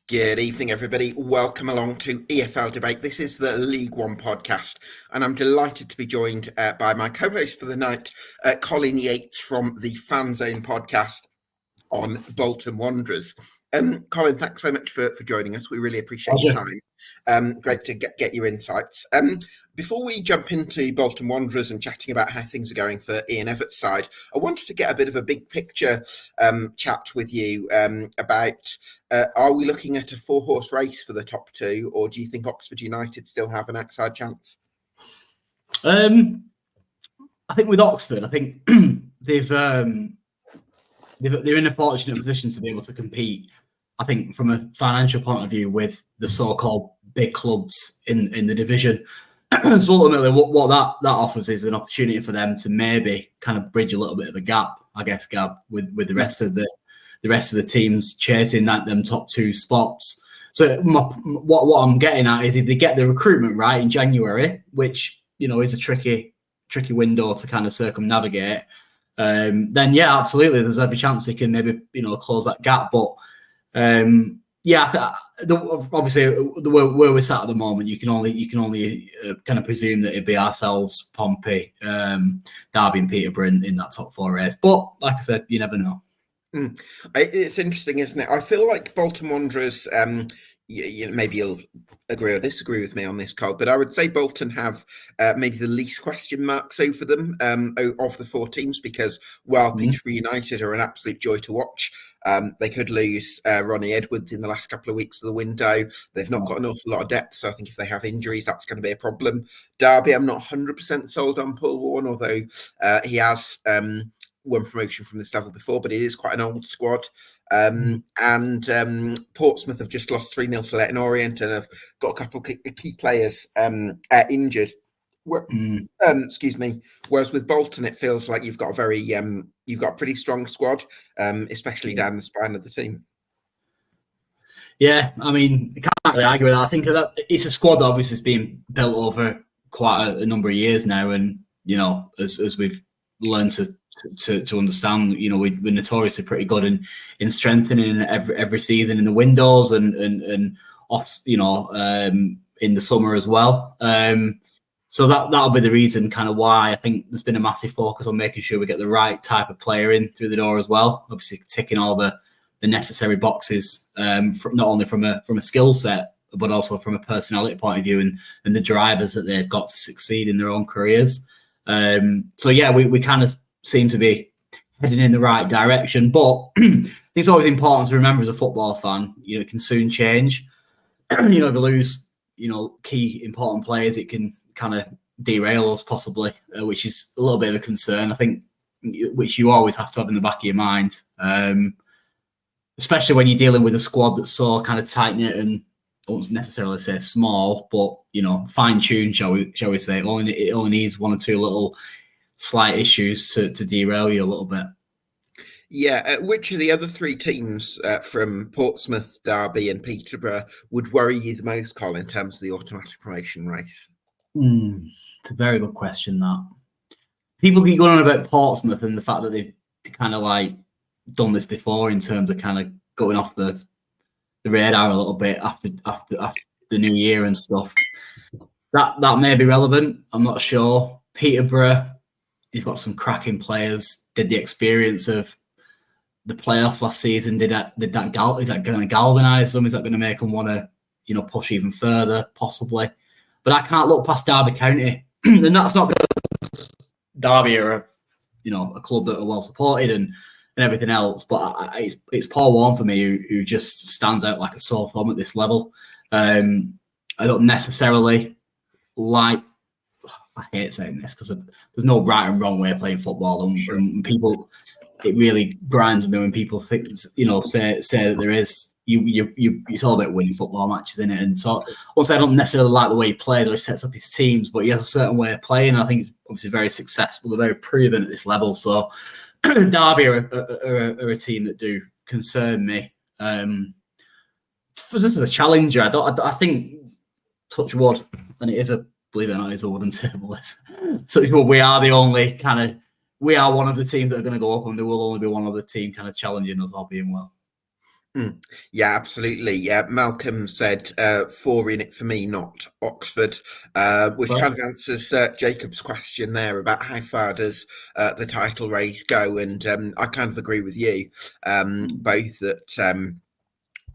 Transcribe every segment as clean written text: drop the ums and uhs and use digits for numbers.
Good evening, everybody. Welcome along to EFL Debate. This is the League One podcast, and I'm delighted to be joined by my co-host for the night, Colin Yates from the Fanzone Podcast on Bolton Wanderers. Colin, thanks so much for joining us. We really appreciate your time. Great to get your insights. Before we jump into Bolton Wanderers and chatting about how things are going for Ian Everett's side, I wanted to get a bit of a big picture chat with you about are we looking at a four-horse race for the top two, or do you think Oxford United still have an outside chance? I think with Oxford, I think they're in a fortunate position to be able to compete, I think, from a financial point of view with the so-called big clubs in the division. So ultimately what that offers is an opportunity for them to maybe kind of bridge a little bit of a gap, I guess, Gab, with the rest of the teams chasing them top two spots. So what I'm getting at is if they get the recruitment right in January, which, you know, is a tricky window to kind of circumnavigate, then yeah, absolutely, there's every chance they can maybe, you know, close that gap. But obviously, where we're sat at the moment, you can only kind of presume that it'd be ourselves, Pompey, Derby, and Peterborough in that top four race. But like I said, you never know. It's interesting, isn't it? I feel like Bolton Wanderers, maybe you'll agree or disagree with me on this, Cole, but I would say Bolton have maybe the least question marks over them of the four teams, because while Peterborough United are an absolute joy to watch, they could lose Ronnie Edwards in the last couple of weeks of the window. They've not got an awful lot of depth, so I think if they have injuries, that's going to be a problem. Derby, I'm not 100% sold on Paul Warne, although he has won promotion from this level before, but it is quite an old squad. And Portsmouth have just lost 3-0 to Leyton Orient and have got a couple of key players injured. Excuse me. Whereas with Bolton, it feels like you've got a pretty strong squad, especially down the spine of the team. Yeah, I mean, I can't really argue with that. I think that it's a squad that obviously has been built over quite a number of years now, and you know, as we've learned to understand, you know, we're notoriously pretty good in strengthening every season in the windows and off, you know, in the summer as well. So that'll be the reason kind of why I think there's been a massive focus on making sure we get the right type of player in through the door as well. Obviously ticking all the necessary boxes, not only from a skill set, but also from a personality point of view and the drivers that they've got to succeed in their own careers. So yeah, we kind of seem to be heading in the right direction, but I think it's always important to remember as a football fan, you know, it can soon change. You know, if you lose, you know, key important players, it can kind of derail us possibly, which is a little bit of a concern, I think, which you always have to have in the back of your mind, especially when you're dealing with a squad that's so kind of tight-knit and I won't necessarily say small, but, you know, fine-tuned, shall we say. It only needs one or two little slight issues to derail you a little bit. Yeah, which of the other three teams from Portsmouth, Derby and Peterborough would worry you the most, Colin, in terms of the automatic promotion race? It's a very good question, that. People keep going on about Portsmouth and the fact that they've kind of like done this before in terms of kind of going off the radar a little bit after the new year and stuff. That may be relevant. I'm not sure. Peterborough, you've got some cracking players. Did the experience of the playoffs last season, is that going to galvanise them? Is that going to make them want to, you know, push even further? Possibly. But I can't look past Derby County. And that's not because Derby are, you know, a club that are well supported and everything else. But it's Paul Warne for me who just stands out like a sore thumb at this level. I don't necessarily like, I hate saying this because there's no right and wrong way of playing football, and people, it really grinds me when people think, you know, say that there is. It's all about winning football matches, isn't it? And so, also, I don't necessarily like the way he plays or he sets up his teams, but he has a certain way of playing. I think he's obviously very successful. They're very proven at this level. So, Derby are a team that do concern me. For just as a challenger, I think, touch wood, and it is believe it or not, it's a wooden table. So we are the only we are one of the teams that are going to go up, and there will only be one other team kind of challenging us, all being well. Yeah, absolutely. Yeah, Malcolm said 4 in it for me, not Oxford, which Well, kind of answers Jacob's question there about how far does the title race go. And I kind of agree with you both that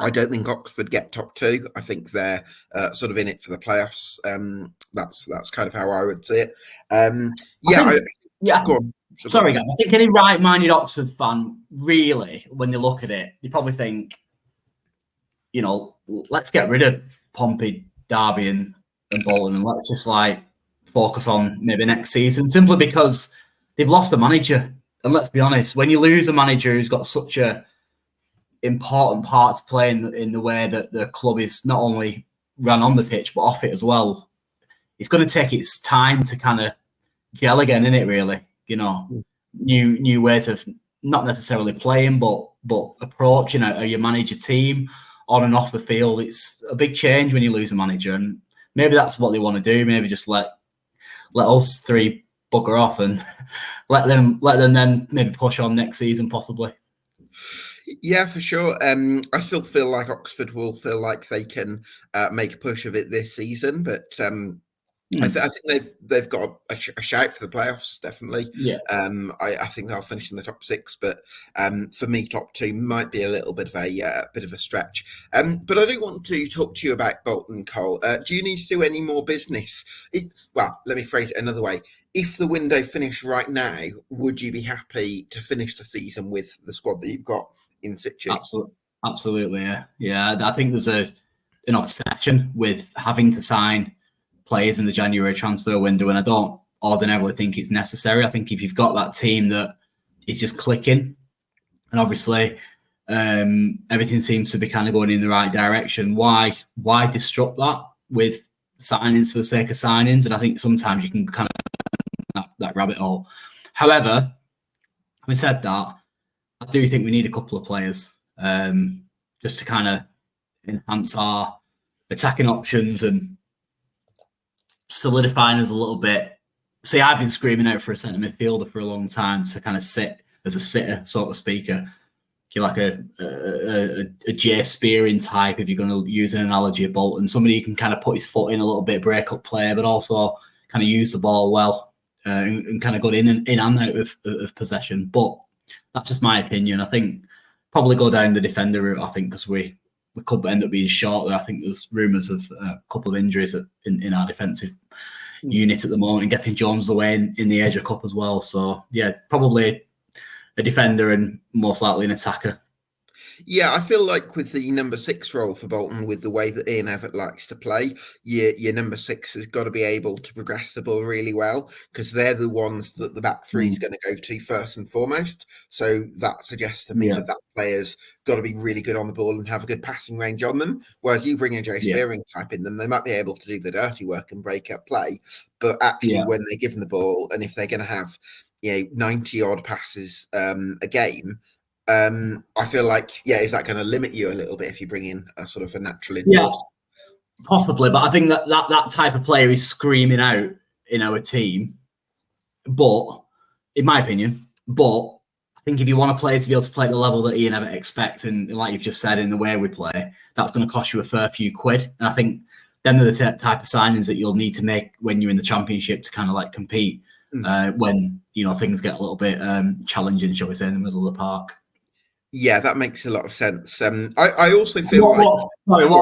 I don't think Oxford get top two. I think they're sort of in it for the playoffs. That's kind of how I would see it. Go on. Sorry, guys. I think any right-minded Oxford fan, really, when they look at it, they probably think, let's get rid of Pompey, Derby, and Bolton, and let's just focus on maybe next season. Simply because they've lost a manager, and let's be honest, when you lose a manager who's got such a important part to play in the way that the club is not only run on the pitch but off it as well, it's going to take its time to kind of gel again, isn't it? Really, new ways of not necessarily playing, but approaching how you manage your team on and off the field. It's a big change when you lose a manager, and maybe that's what they want to do. Maybe just let us three bugger off and let them then maybe push on next season, possibly. Yeah, for sure. I still feel like Oxford will feel like they can make a push of it this season, but I think they've got a shout for the playoffs, definitely. Yeah. I think they'll finish in the top 6, but for me, top 2 might be a little bit of a stretch. But I do want to talk to you about Bolton, Cole. Do you need to do any more business? Well, let me phrase it another way. If the window finished right now, would you be happy to finish the season with the squad that you've got in situ? Absolutely, yeah. I think there's an obsession with having to sign players in the January transfer window, and I don't ordinarily think it's necessary. I think if you've got that team that is just clicking, and obviously everything seems to be kind of going in the right direction, why disrupt that with signings for the sake of signings? And I think sometimes you can kind of that rabbit hole. However, having said that, I do think we need a couple of players just to kind of enhance our attacking options and solidifying us a little bit. See, I've been screaming out for a centre midfielder for a long time to kind of sit as a sitter, so to speak. You're like a Jay Spearing type, if you're going to use an analogy of Bolton. Somebody who can kind of put his foot in a little bit, break up play, but also kind of use the ball well and kind of go in and out of possession. But that's just my opinion. I think probably go down the defender route, I think, because we could end up being short. I think there's rumours of a couple of injuries in our defensive unit at the moment, and getting Jones away in the Asia Cup as well. So, yeah, probably a defender and most likely an attacker. Yeah, I feel like with the number 6 role for Bolton, with the way that Ian Evatt likes to play, your number 6 has got to be able to progress the ball really well, because they're the ones that the back three is going to go to first and foremost. So that suggests to me that player's got to be really good on the ball and have a good passing range on them. Whereas you bring a Jay Spearing type in them, they might be able to do the dirty work and break up play. But actually, when they're given the ball, and if they're going to have 90 odd passes a game, I feel like, is that going to limit you a little bit if you bring in a sort of a natural influence? Yeah, possibly. But I think that type of player is screaming out in our team. But, in my opinion, I think if you want a player to be able to play at the level that Ian Evatt expects, and like you've just said, in the way we play, that's going to cost you a fair few quid. And I think then they're the type of signings that you'll need to make when you're in the Championship to kind of like compete when, things get a little bit challenging, shall we say, in the middle of the park. Yeah, that makes a lot of sense. I also feel what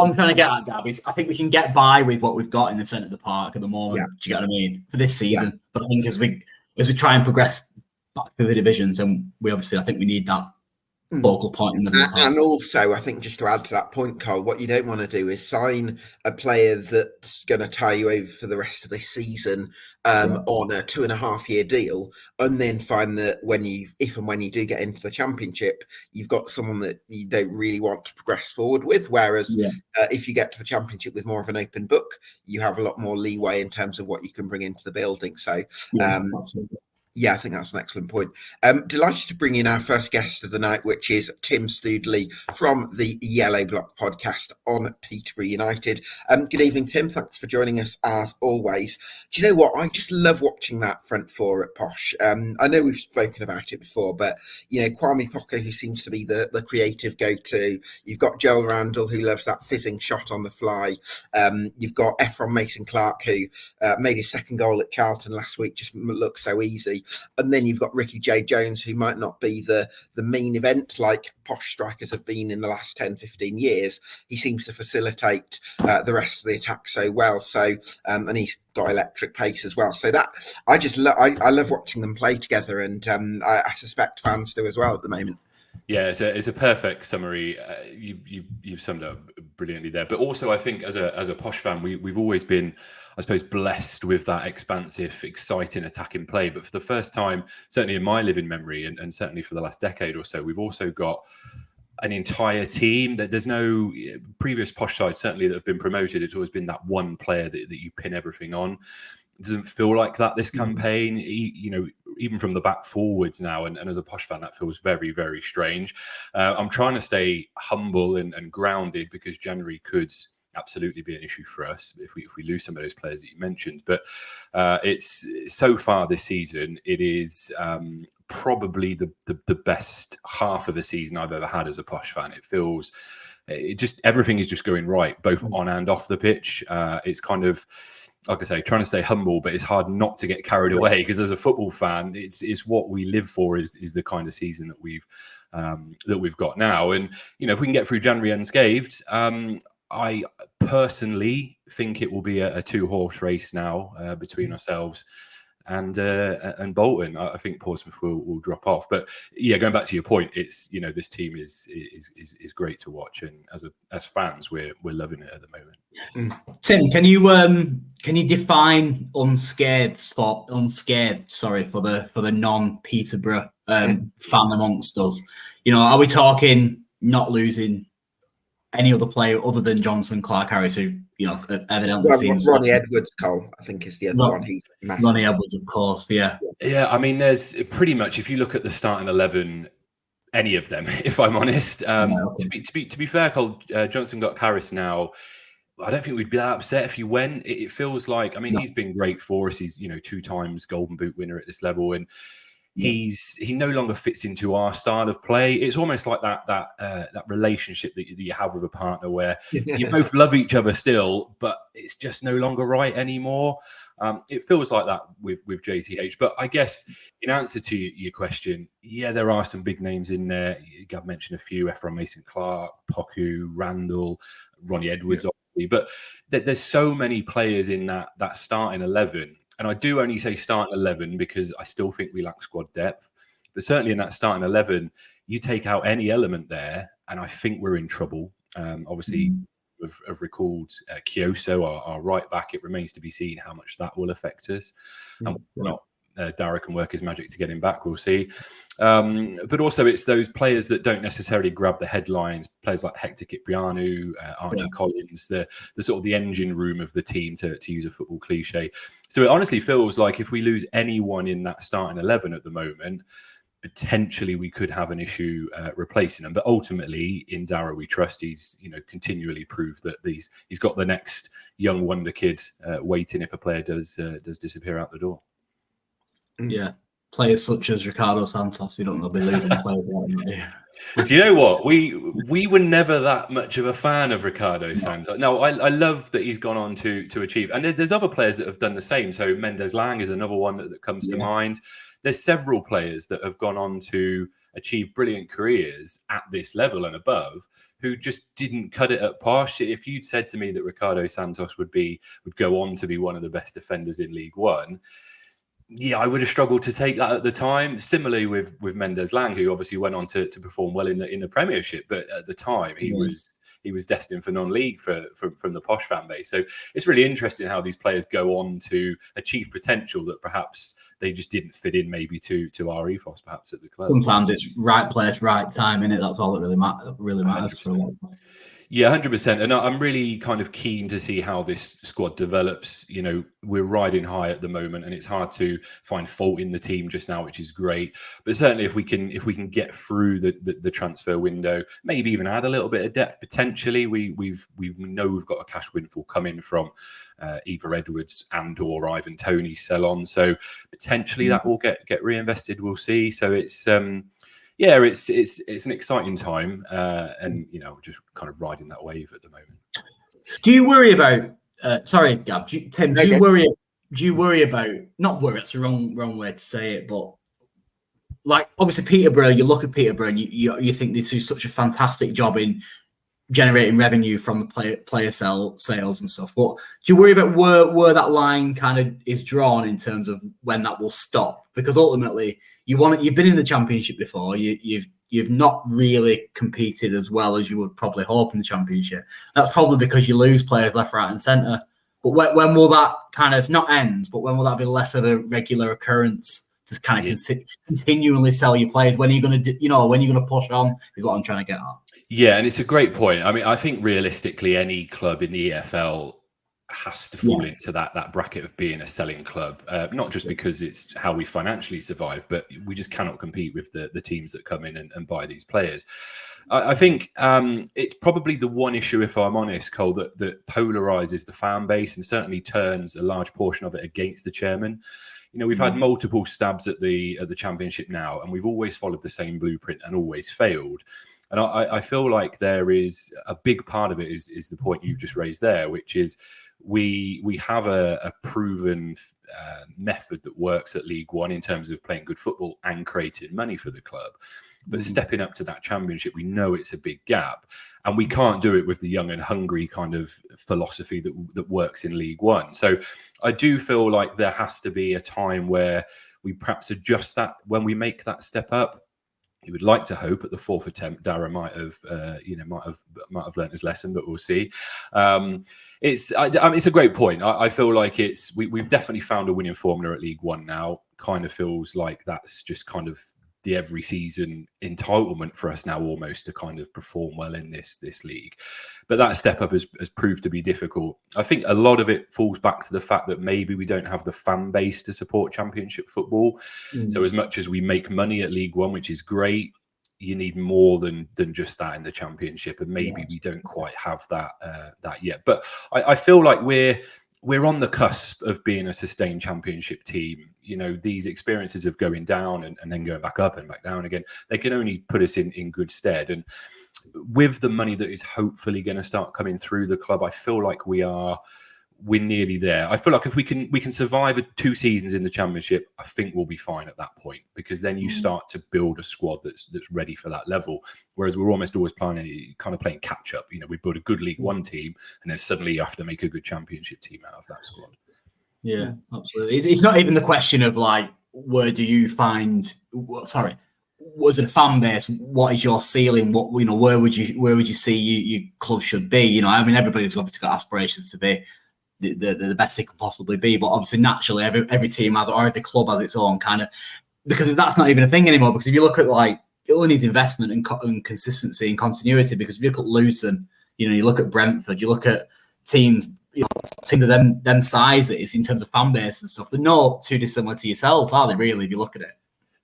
I'm trying to get at, Gab, is I think we can get by with what we've got in the centre of the park at the moment. Yeah. Do you get what I mean? For this season. Yeah. But I think as we try and progress back through the divisions, and I think we need that focal point in the middle of the park. And also, I think just to add to that point, Cole, what you don't want to do is sign a player that's going to tie you over for the rest of this season on a 2.5-year deal, and then find that when you do get into the Championship, you've got someone that you don't really want to progress forward with. Whereas if you get to the Championship with more of an open book, you have a lot more leeway in terms of what you can bring into the building. So, Yeah, I think that's an excellent point. Delighted to bring in our first guest of the night, which is Tim Stoodley from the Yellow Block podcast on Peterborough United. Good evening, Tim. Thanks for joining us as always. Do you know what? I just love watching that front four at Posh. I know we've spoken about it before, but Kwame Poco, who seems to be the creative go-to. You've got Joel Randall, who loves that fizzing shot on the fly. You've got Ephron Mason-Clark, who made his second goal at Charlton last week, just looks so easy. And then you've got Ricky J. Jones, who might not be the main event like Posh strikers have been in the last 10, 15 years. He seems to facilitate the rest of the attack so well. So, and he's got electric pace as well. So that I love watching them play together, and I suspect fans do as well at the moment. Yeah, it's a perfect summary. You've summed up brilliantly there. But also, I think as a Posh fan, we've always been, I suppose, blessed with that expansive, exciting attacking play. But for the first time, certainly in my living memory, and certainly for the last decade or so, we've also got an entire team. That there's no previous Posh sides certainly that have been promoted. It's always been that one player that you pin everything on. It doesn't feel like that this campaign, even from the back forwards now. And as a Posh fan, that feels very, very strange. I'm trying to stay humble and grounded, because January could absolutely be an issue for us if we lose some of those players that you mentioned. But it's so far this season, it is probably the best half of a season I've ever had as a Posh fan. It feels everything is just going right, both on and off the pitch. It's kind of, like I say, trying to stay humble, but it's hard not to get carried away, because as a football fan, it's what we live for, is the kind of season that we've got now. And if we can get through January unscathed, I personally think it will be a two-horse race now between ourselves and Bolton. I think Portsmouth will drop off. But yeah, going back to your point, it's this team is great to watch, and as fans, we're loving it at the moment. Tim, can you define unscathed for the non-Peterborough fan amongst us? Are we talking not losing any other player other than Johnson, Clark Harris, who evidently seems Ronnie Edwards, Cole, I think, is the other one. He's massive. Ronnie Edwards, of course, yeah. I mean, there's pretty much, if you look at the starting 11, any of them, if I'm honest. To be fair, Cole, Johnson got Harris now. I don't think we'd be that upset if he went. It feels like, he's been great for us. He's 2 times Golden Boot winner at this level, and he no longer fits into our style of play. It's almost like that relationship that you have with a partner, where you both love each other still, but it's just no longer right anymore. It feels like that with JCH. But I guess in answer to your question, there are some big names in there. Gab mentioned a few: Ephron Mason-Clark, Poku, Randall, Ronnie Edwards, obviously. But there's so many players in that starting 11. And I do only say starting 11 because I still think we lack squad depth. But certainly in that starting 11, you take out any element there, and I think we're in trouble. Obviously, I've recalled Kyoso, our right back. It remains to be seen how much that will affect us. And not Dara can work his magic to get him back. We'll see. But also, it's those players that don't necessarily grab the headlines. Players like Hector Kiprianou, Archie Collins, the sort of the engine room of the team, to use a football cliche. So it honestly feels like if we lose anyone in that starting 11 at the moment, potentially we could have an issue replacing them. But ultimately, in Dara we trust. He's continually proved that he's got the next young wonder kid waiting if a player does disappear out the door. Yeah, players such as Ricardo Santos, you don't know, be losing players like that. Do you know what? We were never that much of a fan of Ricardo Santos. No, I love that he's gone on to achieve. And there's other players that have done the same. So Mendes Lang is another one that comes to mind. There's several players that have gone on to achieve brilliant careers at this level and above, who just didn't cut it at Posh. If you'd said to me that Ricardo Santos would go on to be one of the best defenders in League One, I would have struggled to take that at the time. Similarly with Mendes Lang, who obviously went on to perform well in the Premiership, but at the time he was destined for non-league from the Posh fan base. So it's really interesting how these players go on to achieve potential that perhaps they just didn't fit in maybe to our ethos perhaps at the club. Sometimes it's right place, right time, innit? That's all that really matters for a lot of players. Yeah, 100%. And I'm really kind of keen to see how this squad develops. You know, we're riding high at the moment, and it's hard to find fault in the team just now, which is great. But certainly, if we can get through the transfer window, maybe even add a little bit of depth potentially. We know we've got a cash windfall coming from either Edwards and/or Ivan Toney sell on. So potentially that will get reinvested. We'll see. So it's yeah, it's an exciting time, and you know, just kind of riding that wave at the moment. Do you worry about? Sorry, Gab. Tim, do you worry about? Not worry. That's the wrong way to say it, but like obviously Peterborough. You look at Peterborough, and you think they do such a fantastic job in generating revenue from the player sales and stuff. But do you worry about where that line kind of is drawn in terms of when that will stop? Because ultimately, you've been in the Championship before. You've not really competed as well as you would probably hope in the Championship. That's probably because you lose players left, right, and centre. But when will that kind of not end? But when will that be less of a regular occurrence to kind of continually sell your players? When are you going to push on? Is what I'm trying to get at. Yeah, and it's a great point. I mean, I think realistically, any club in the EFL has to fall into that bracket of being a selling club, not just because it's how we financially survive, but we just cannot compete with the teams that come in and buy these players. I think it's probably the one issue, if I'm honest, Cole, that polarizes the fan base and certainly turns a large portion of it against the chairman. You know, we've had multiple stabs at the Championship now, and we've always followed the same blueprint and always failed. And I feel like there is a big part of it is the point you've just raised there, which is we have a proven method that works at League One in terms of playing good football and creating money for the club. But stepping up to that Championship, we know it's a big gap, and we can't do it with the young and hungry kind of philosophy that works in League One. So I do feel like there has to be a time where we perhaps adjust that when we make that step up. You would like to hope at the fourth attempt, Dara might have learned his lesson, but we'll see. It's a great point. I feel like we've definitely found a winning formula at League One now. Kind of feels like that's just kind of the every season entitlement for us now, almost, to kind of perform well in this league. But that step up has proved to be difficult. I think a lot of it falls back to the fact that maybe we don't have the fan base to support Championship football. So as much as we make money at League One, which is great, you need more than just that in the Championship, and maybe we don't quite have that yet. But I feel like we're on the cusp of being a sustained Championship team. You know, these experiences of going down and then going back up and back down again, they can only put us in good stead. And with the money that is hopefully going to start coming through the club, I feel like we're nearly there. I feel like if we can survive 2 seasons in the Championship, I think we'll be fine at that point, because then you start to build a squad that's ready for that level. Whereas we're almost always playing catch up. You know, we build a good League One team, and then suddenly you have to make a good Championship team out of that squad. Yeah, absolutely. It's not even the question of like, where do you find? Sorry, was it a fan base? What is your ceiling? What, you know, where would you see your club should be? You know, I mean, everybody's obviously got aspirations to be the best they can possibly be, but obviously naturally every team has, or every club has its own kind of, because that's not even a thing anymore. Because if you look at, like, it only needs investment and consistency and continuity. Because if you look at Luton, you know, you look at Brentford, you look at teams, you know, teams of them sizes in terms of fan base and stuff, they're not too dissimilar to yourselves, are they, really, if you look at it?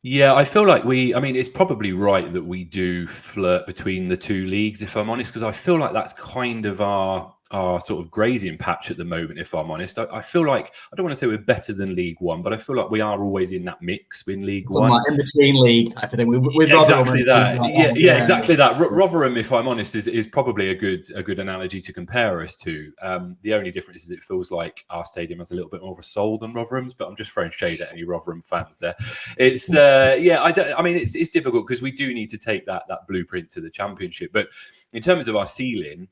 Yeah, I feel like it's probably right that we do flirt between the two leagues, if I'm honest, because I feel like that's kind of our sort of grazing patch at the moment, if I'm honest. I feel like, I don't want to say we're better than League One, but I feel like we are always in that mix in League One. Like in between league type of thing. With exactly that. Exactly that. Rotherham, if I'm honest, is probably a good analogy to compare us to. The only difference is it feels like our stadium has a little bit more of a soul than Rotherham's, but I'm just throwing shade at any Rotherham fans there. It's it's difficult because we do need to take that blueprint to the Championship. But in terms of our ceiling,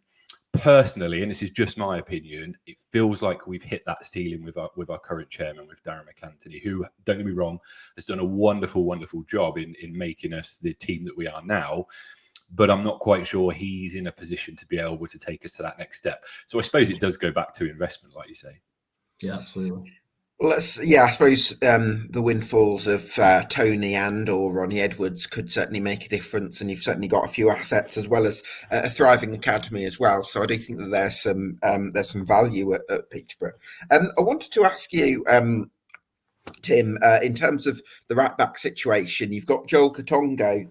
personally, and this is just my opinion, it feels like we've hit that ceiling with our current chairman, with Darren McAntony, who, don't get me wrong, has done a wonderful job in making us the team that we are now. But I'm not quite sure he's in a position to be able to take us to that next step. So I suppose it does go back to investment, like you say. Yeah, absolutely. Well, I suppose the windfalls of Tony and or Ronnie Edwards could certainly make a difference, and you've certainly got a few assets as well as a thriving academy as well. So I do think that there's some value at Peterborough. I wanted to ask you, Tim, in terms of the right back situation, you've got Joel Katongo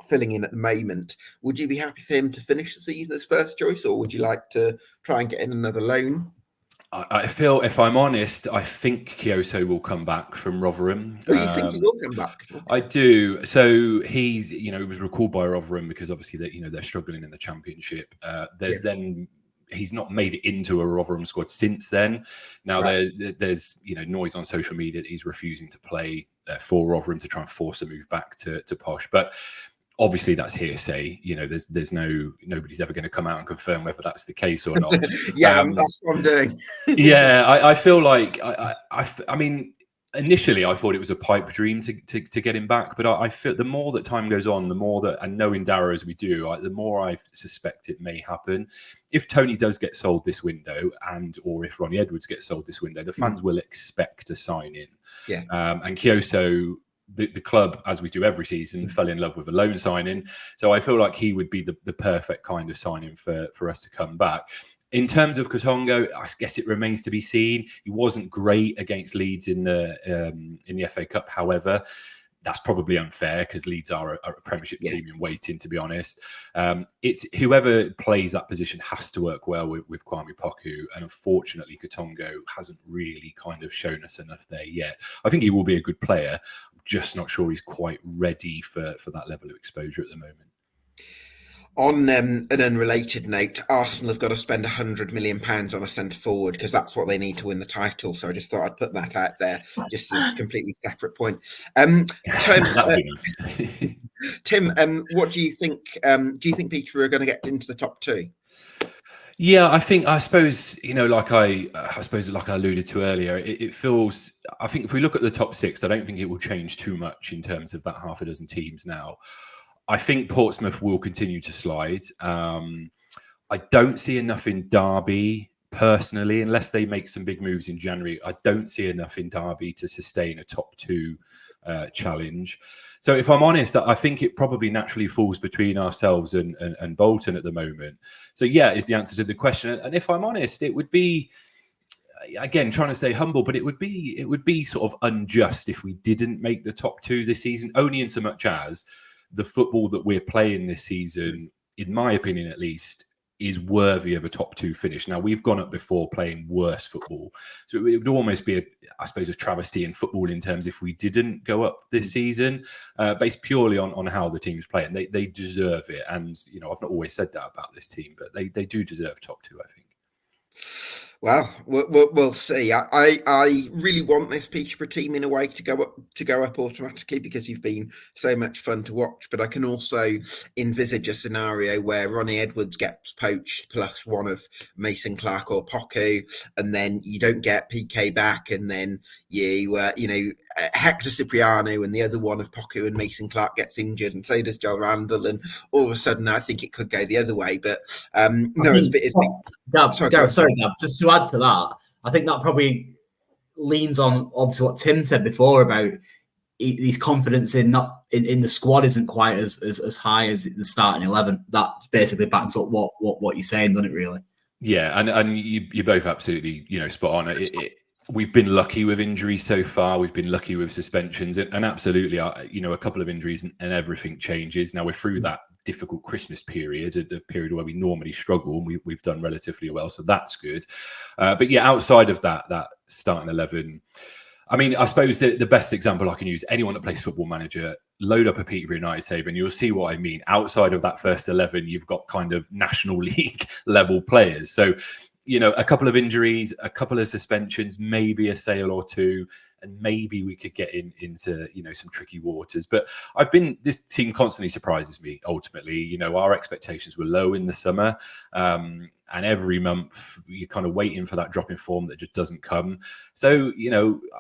filling in at the moment. Would you be happy for him to finish the season as first choice, or would you like to try and get in another loan? I feel, if I'm honest, I think Kyoto will come back from Rotherham. Oh, you think he will come back? I do. So he was recalled by Rotherham because obviously they're struggling in the Championship. Then he's not made it into a Rotherham squad since then. Now there's noise on social media that he's refusing to play for Rotherham to try and force a move back to Posh, but obviously that's hearsay. There's nobody's ever going to come out and confirm whether that's the case or not. That's what I'm doing. I feel like I mean, initially I thought it was a pipe dream to get him back, but I feel the more that time goes on, the more that, and knowing Darrow as we do, the more I suspect it may happen. If Tony does get sold this window, or if Ronnie Edwards gets sold this window, the fans will expect a sign in. And Kyoto, the club, as we do every season, fell in love with a loan signing. So I feel like he would be the perfect kind of signing for us to come back. In terms of Katongo, I guess it remains to be seen. He wasn't great against Leeds in the FA Cup. However, that's probably unfair because Leeds are a Premiership team in waiting, to be honest. It's whoever plays that position has to work well with Kwame Poku. And unfortunately, Katongo hasn't really kind of shown us enough there yet. I think he will be a good player. I'm just not sure he's quite ready for that level of exposure at the moment. On an unrelated note, Arsenal have got to spend £100 million on a centre forward because that's what they need to win the title. So I just thought I'd put that out there, just as a completely separate point. Tim, what do you think? Do you think Peterborough are going to get into the top two? Yeah, I suppose like I alluded to earlier, it feels. I think if we look at the top six, I don't think it will change too much in terms of that half a dozen teams now. I think Portsmouth will continue to slide. I don't see enough in Derby personally, unless they make some big moves in January. I don't see enough in Derby to sustain a top two challenge. So if I'm honest, I think it probably naturally falls between ourselves and Bolton at the moment. So yeah, is the answer to the question. And if I'm honest, it would be, again, trying to stay humble, but it would be sort of unjust if we didn't make the top two this season, only in so much as the football that we're playing this season, in my opinion at least, is worthy of a top two finish. Now, we've gone up before playing worse football. So it would almost be, a travesty in football in terms if we didn't go up this season, based purely on how the team's playing. They deserve it. And, I've not always said that about this team, but they do deserve top two, I think. Well, we'll see. I really want this Peterborough team in a way to go up automatically because you've been so much fun to watch. But I can also envisage a scenario where Ronnie Edwards gets poached plus one of Mason Clark or Poku, and then you don't get PK back, and then you Hector Cipriano and the other one of Poku and Mason Clark gets injured, and so does Joel Randall, and all of a sudden I think it could go the other way. But Sorry, Gab, just to add to that, I think that probably leans on obviously what Tim said before about his confidence in the squad isn't quite as high as the starting 11. That basically backs up what you're saying, doesn't it? Really? Yeah, and you're both absolutely spot on. We've been lucky with injuries so far. We've been lucky with suspensions, and absolutely, a couple of injuries and everything changes. Now we're through that difficult Christmas period, a period where we normally struggle, and we've done relatively well, so that's good. But yeah, outside of that starting 11, I mean, I suppose the best example I can use, anyone that plays Football Manager, load up a Peterborough United save and you'll see what I mean. Outside of that first 11, you've got kind of National League level players. So, a couple of injuries, a couple of suspensions, maybe a sale or two, and maybe we could get into some tricky waters. But this team constantly surprises me. Ultimately, our expectations were low in the summer, and every month you're kind of waiting for that drop in form that just doesn't come. So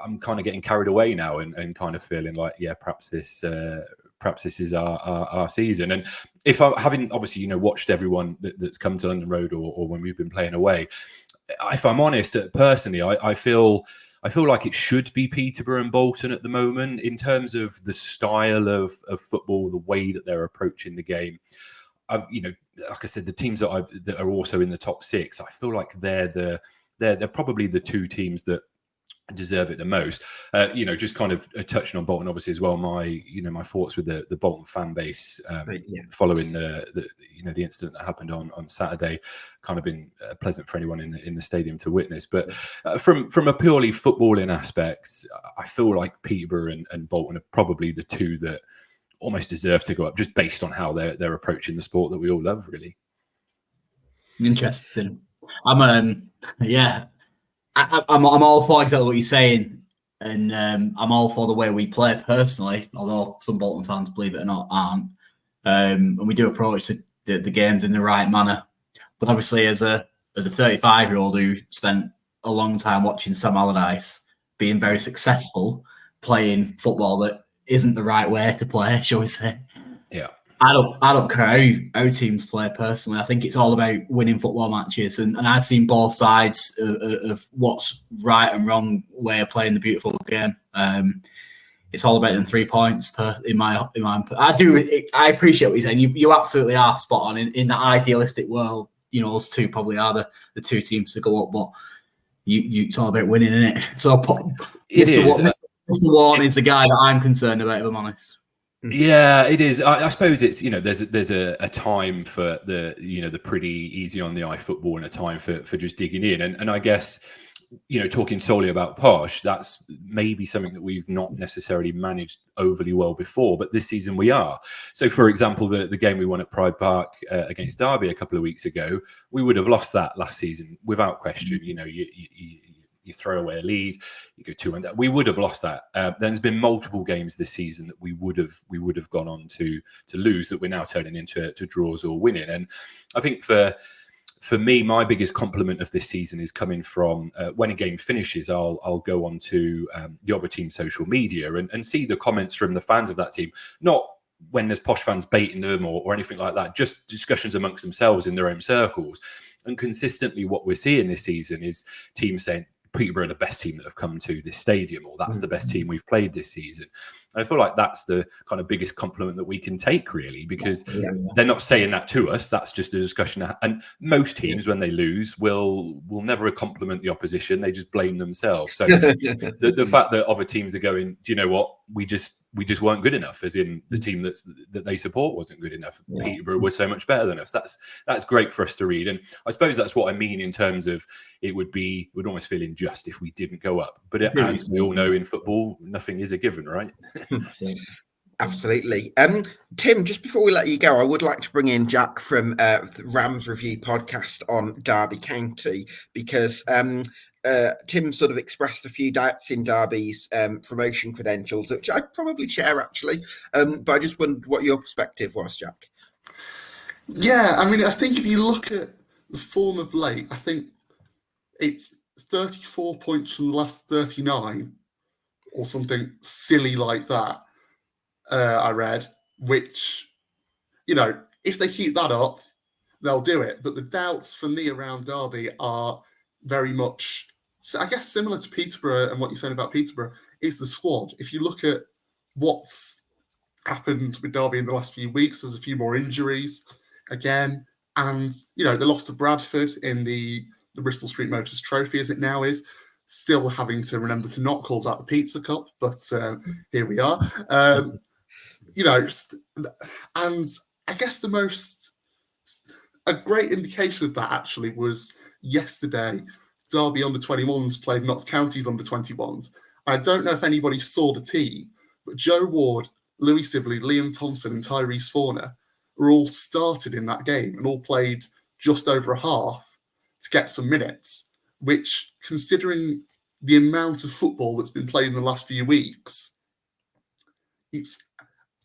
I'm kind of getting carried away now and kind of feeling like, yeah, perhaps this is our season. And if I having obviously watched everyone that's come to London Road or when we've been playing away, if I'm honest, personally, I feel I feel like it should be Peterborough and Bolton at the moment in terms of the style of football, the way that they're approaching the game. Like I said, the teams that are also in the top 6, I feel like they're probably the 2 teams that deserve it the most. Just kind of touching on Bolton, obviously as well. My thoughts with the Bolton fan base following the incident that happened on Saturday, kind of been pleasant for anyone in the stadium to witness. But from a purely footballing aspect, I feel like Peterborough and Bolton are probably the 2 that almost deserve to go up, just based on how they're approaching the sport that we all love, really. Interesting. I'm all for exactly what you're saying, and I'm all for the way we play personally, although some Bolton fans, believe it or not, aren't. And we do approach the games in the right manner. But obviously, as a 35-year-old who spent a long time watching Sam Allardyce being very successful playing football that isn't the right way to play, shall we say? Yeah. I don't care how teams play personally. I think it's all about winning football matches, and I've seen both sides of what's right and wrong way of playing the beautiful game. It's all about them 3 points. In my, I appreciate what you're saying. You absolutely are spot on. In the idealistic world, those 2 probably are the 2 teams to go up. But it's all about winning, isn't it? So Mr. Warren is the guy that I'm concerned about, if I'm honest. Yeah, it is. I suppose it's there's a time for the pretty easy on the eye football and a time for just digging in, and I guess talking solely about Posh, that's maybe something that we've not necessarily managed overly well before, but this season we are. So, for example, the game we won at Pride Park against Derby a couple of weeks ago, we would have lost that last season without question. You throw away a lead, you go 2-1. We would have lost that. There's been multiple games this season that we would have gone on to lose, that we're now turning into draws or winning. And I think for me, my biggest compliment of this season is coming from when a game finishes, I'll go on to the other team's social media and see the comments from the fans of that team. Not when there's Posh fans baiting them or anything like that, just discussions amongst themselves in their own circles. And consistently what we're seeing this season is teams saying, Peterborough are the best team that have come to this stadium, or that's the best team we've played this season. And I feel like that's the kind of biggest compliment that we can take, really, because they're not saying that to us. That's just a discussion. And most teams, when they lose, will never compliment the opposition. They just blame themselves. So the fact that other teams are going, do you know what? We just weren't good enough, as in the team that they support wasn't good enough. Yeah. Peterborough was so much better than us. That's great for us to read. And I suppose that's what I mean in terms of it would almost feel unjust if we didn't go up. But as we all know in football, nothing is a given, right? Absolutely. Tim, just before we let you go, I would like to bring in Jack from the Rams Review podcast on Derby County, because Tim sort of expressed a few doubts in Derby's promotion credentials, which I probably share, actually. But I just wondered what your perspective was, Jack. Yeah, I mean, I think if you look at the form of late, I think it's 34 points from the last 39 or something silly like that, I read, which, if they keep that up, they'll do it. But the doubts for me around Derby are very much, so I guess, similar to Peterborough, and what you're saying about Peterborough is the squad. If you look at what's happened with Derby in the last few weeks, there's a few more injuries again. And, they lost to Bradford in the Bristol Street Motors Trophy, as it now is. Still having to remember to not call that the Pizza Cup, but here we are. And I guess a great indication of that actually was yesterday. Derby under-21s played Notts County's under-21s. I don't know if anybody saw the team, but Joe Ward, Louis Sibley, Liam Thompson and Tyrese Forner were all started in that game and all played just over a half to get some minutes, which, considering the amount of football that's been played in the last few weeks,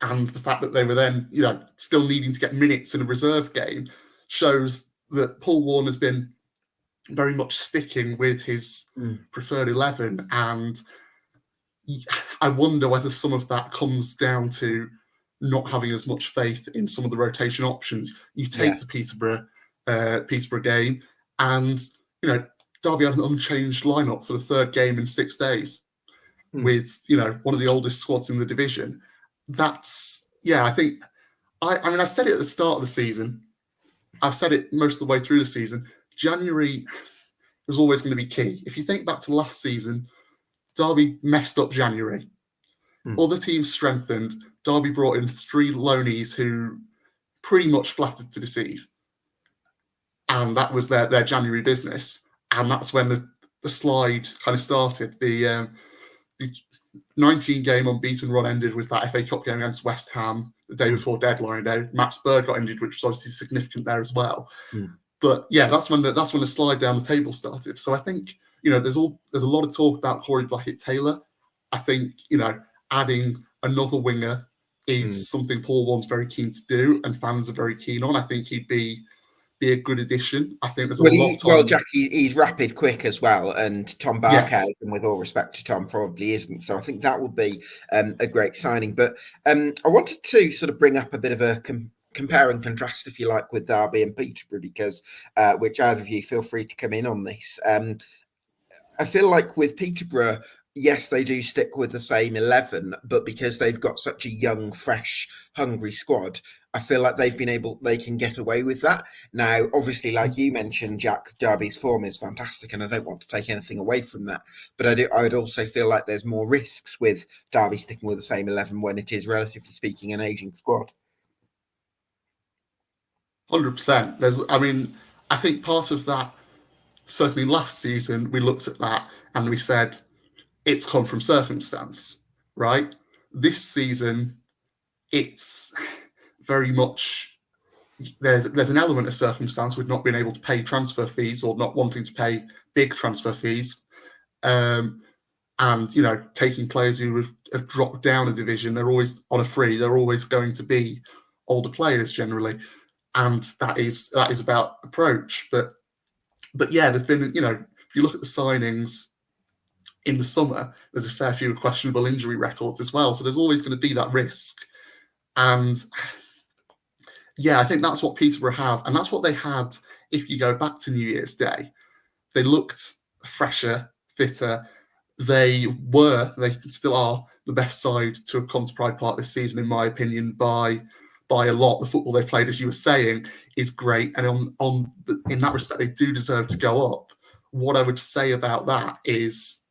and the fact that they were then, still needing to get minutes in a reserve game, shows that Paul Warner's been very much sticking with his preferred 11. And I wonder whether some of that comes down to not having as much faith in some of the rotation options. You take the Peterborough game, and Derby had an unchanged lineup for the third game in 6 days with, one of the oldest squads in the division. That's, I think, I said it at the start of the season. I've said it most of the way through the season. January was always going to be key. If you think back to last season, Derby messed up January. Other teams strengthened. Derby brought in 3 loanees who pretty much flattered to deceive. And that was their January business. And that's when the slide kind of started. The 19-game unbeaten run ended with that FA Cup game against West Ham the day before deadline day. Max Bird got injured, which was obviously significant there as well. But that's when the slide down the table started. So I think there's a lot of talk about Corey Blackett-Taylor. I think adding another winger is something Paul Warne's very keen to do, and fans are very keen on. I think he'd be a good addition. I think there's a lot. Well, Jack, he's rapid, quick as well, and Tom Barkhouse, and with all respect to Tom, probably isn't. So I think that would be a great signing. But I wanted to sort of bring up a bit of a compare and contrast, if you like, with Derby and Peterborough, because which either of you feel free to come in on this. I feel like with Peterborough, yes, they do stick with the same 11, but because they've got such a young, fresh, hungry squad, I feel like they can get away with that. Now, obviously, like you mentioned, Jack, Derby's form is fantastic, and I don't want to take anything away from that. But I would also feel like there's more risks with Derby sticking with the same 11 when it is, relatively speaking, an ageing squad. 100%. I think part of that, certainly last season, we looked at that and we said, it's come from circumstance, right? This season, it's very much, there's an element of circumstance with not being able to pay transfer fees or not wanting to pay big transfer fees. And, taking players who have dropped down a division, they're always on a free, they're always going to be older players generally. And that is about approach. But there's been, if you look at the signings in the summer, there's a fair few questionable injury records as well. So there's always going to be that risk. And I think that's what Peterborough have. And that's what they had if you go back to New Year's Day. They looked fresher, fitter. They still are the best side to have come to Pride Park this season, in my opinion, by a lot. The football they played, as you were saying, is great. And in that respect, they do deserve to go up. What I would say about that is,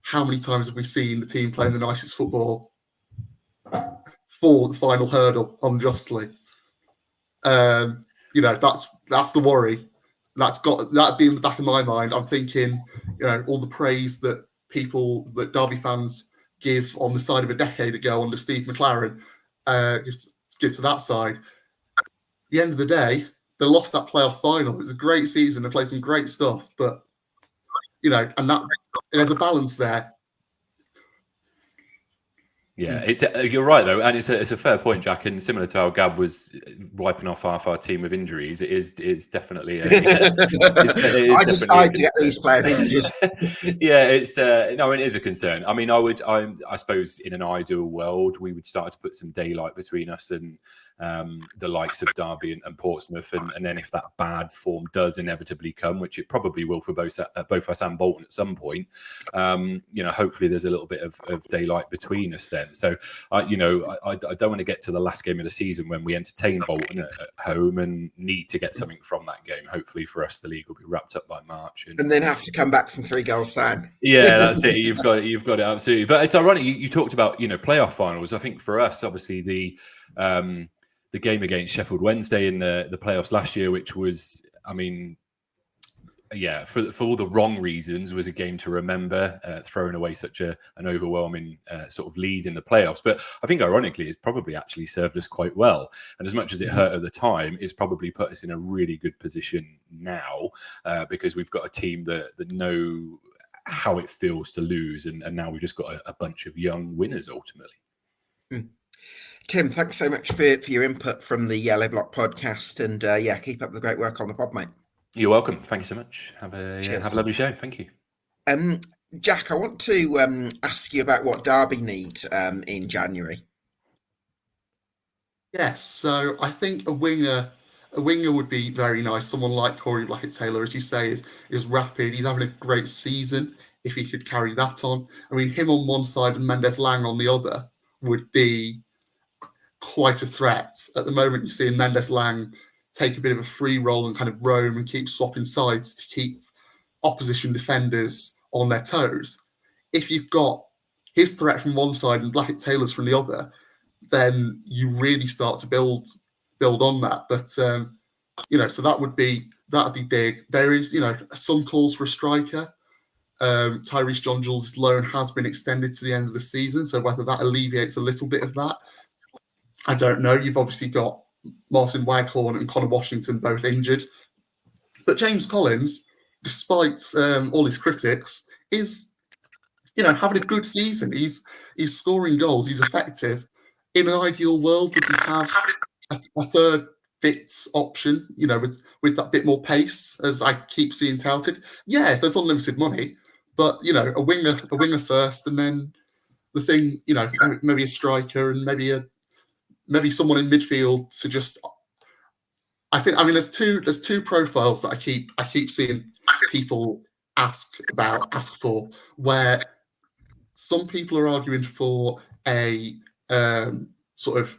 how many times have we seen the team playing the nicest football fall at the final hurdle unjustly? That's the worry. That's got that be in the back of my mind. I'm thinking, all the praise that Derby fans give on the side of a decade ago under Steve McLaren, give to that side. At the end of the day, they lost that playoff final. It was a great season. They played some great stuff, but and that there's a balance there. Yeah, you're right though, and it's a fair point, Jack. And similar to how Gab was wiping off half our team of injuries, it's definitely. I decided to get these players injured. Yeah, it is a concern. I suppose in an ideal world, we would start to put some daylight between us and the likes of Derby and Portsmouth, and then if that bad form does inevitably come, which it probably will for both us and Bolton at some point, hopefully there's a little bit of daylight between us then. So, I don't want to get to the last game of the season when we entertain Bolton at home and need to get something from that game. Hopefully for us, the league will be wrapped up by March, and then have to come back from 3 goals down. Yeah, that's it. You've got it absolutely. But it's ironic. You talked about playoff finals. I think for us, obviously the game against Sheffield Wednesday in the playoffs last year, which was, for all the wrong reasons, was a game to remember, throwing away such an overwhelming sort of lead in the playoffs. But I think ironically, it's probably actually served us quite well. And as much as it hurt at the time, it's probably put us in a really good position now, because we've got a team that know how it feels to lose. And now we've just got a bunch of young winners ultimately. Tim, thanks so much for your input from the Yellow Block podcast, and keep up the great work on the pod, mate. You're welcome. Thank you so much. Have a lovely show. Thank you. Jack, I want to ask you about what Derby need in January. Yes, so I think a winger a winger would be very nice. Someone like Corey Blackett-Taylor, as you say, is rapid. He's having a great season. If he could carry that on, I mean, him on one side and Mendes-Lang on the other would be quite a threat. At the moment, you're seeing Mendes-Lang take a bit of a free roll and kind of roam and keep swapping sides to keep opposition defenders on their toes. If you've got his threat from one side and Blackett-Taylor's from the other, then you really start to build on that. But so that'd be big. There is some calls for a striker. Tyrese John Jules' loan has been extended to the end of the season, so whether that alleviates a little bit of that, I don't know. You've obviously got Martin Waghorn and Connor Washington both injured, but James Collins, despite all his critics, is having a good season. He's scoring goals. He's effective. In an ideal world, would we have a third fits option, with that bit more pace, as I keep seeing touted? Yeah, if there's unlimited money, but a winger first, and then the thing, maybe a striker and maybe someone in midfield to just. There's two profiles that I keep seeing people ask for, where some people are arguing for a sort of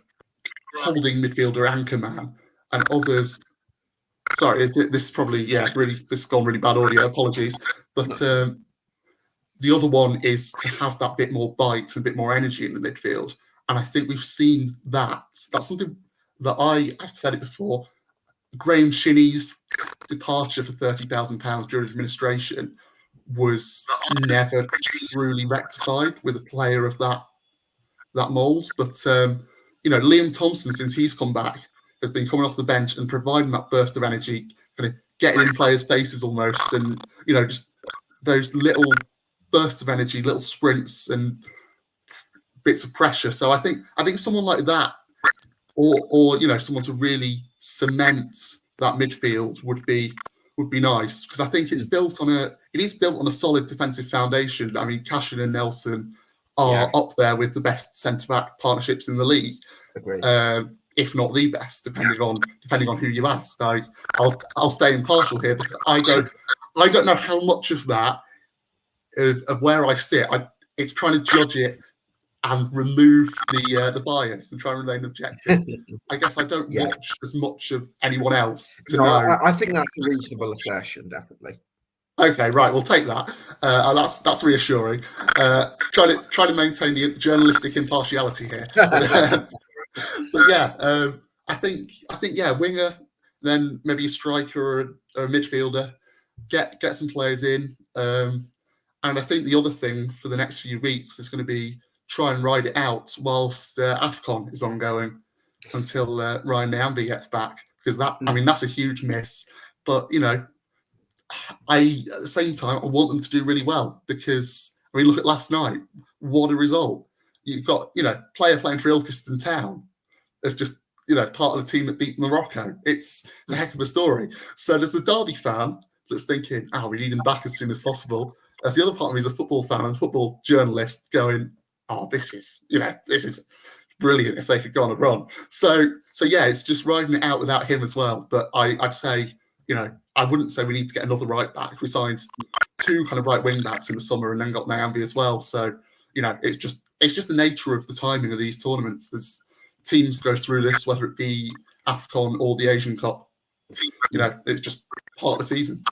holding midfielder anchor man, and others. Sorry, this is probably this has gone really bad audio. Apologies, but the other one is to have that bit more bite and a bit more energy in the midfield, and I think we've seen that. That's something that I've said it before. Graham Shinney's departure for £30,000 during administration was never truly rectified with a player of that mould. But Liam Thompson, since he's come back, has been coming off the bench and providing that burst of energy, kind of getting in players' faces almost, and just those little bursts of energy, little sprints and bits of pressure. So I think someone like that, or someone to really cement that midfield would be nice, because I think it is built on a solid defensive foundation. I mean, Cashin and Nelson are up there with the best centre-back partnerships in the league. Agreed. If not the best, depending on who you ask. I'll stay impartial here, because I don't know how much of that of where I sit. It's trying to judge it and remove the bias and try and remain objective. I guess I don't watch as much of anyone else to know. I think that's a reasonable assertion, definitely. Okay, right, we'll take that. That's reassuring. Try to maintain the journalistic impartiality here. But I think winger, then maybe a striker or a midfielder, get some players in, and I think the other thing for the next few weeks is going to be try and ride it out whilst AFCON is ongoing until Ryan Nyambe gets back, because that's a huge miss. But at the same time, I want them to do really well, because look at last night. What a result! You've got player playing for Ilkeston Town as just part of the team that beat Morocco. It's a heck of a story. So there's the Derby fan that's thinking, we need him back as soon as possible. There's the other part of me is a football fan and a football journalist going, this is brilliant if they could go on a run. So it's just riding it out without him as well. But I'd say, I wouldn't say we need to get another right back. We signed two kind of right wing backs in the summer and then got Nyambe as well. So, it's just the nature of the timing of these tournaments. There's teams go through this, whether it be AFCON or the Asian Cup. It's just part of the season.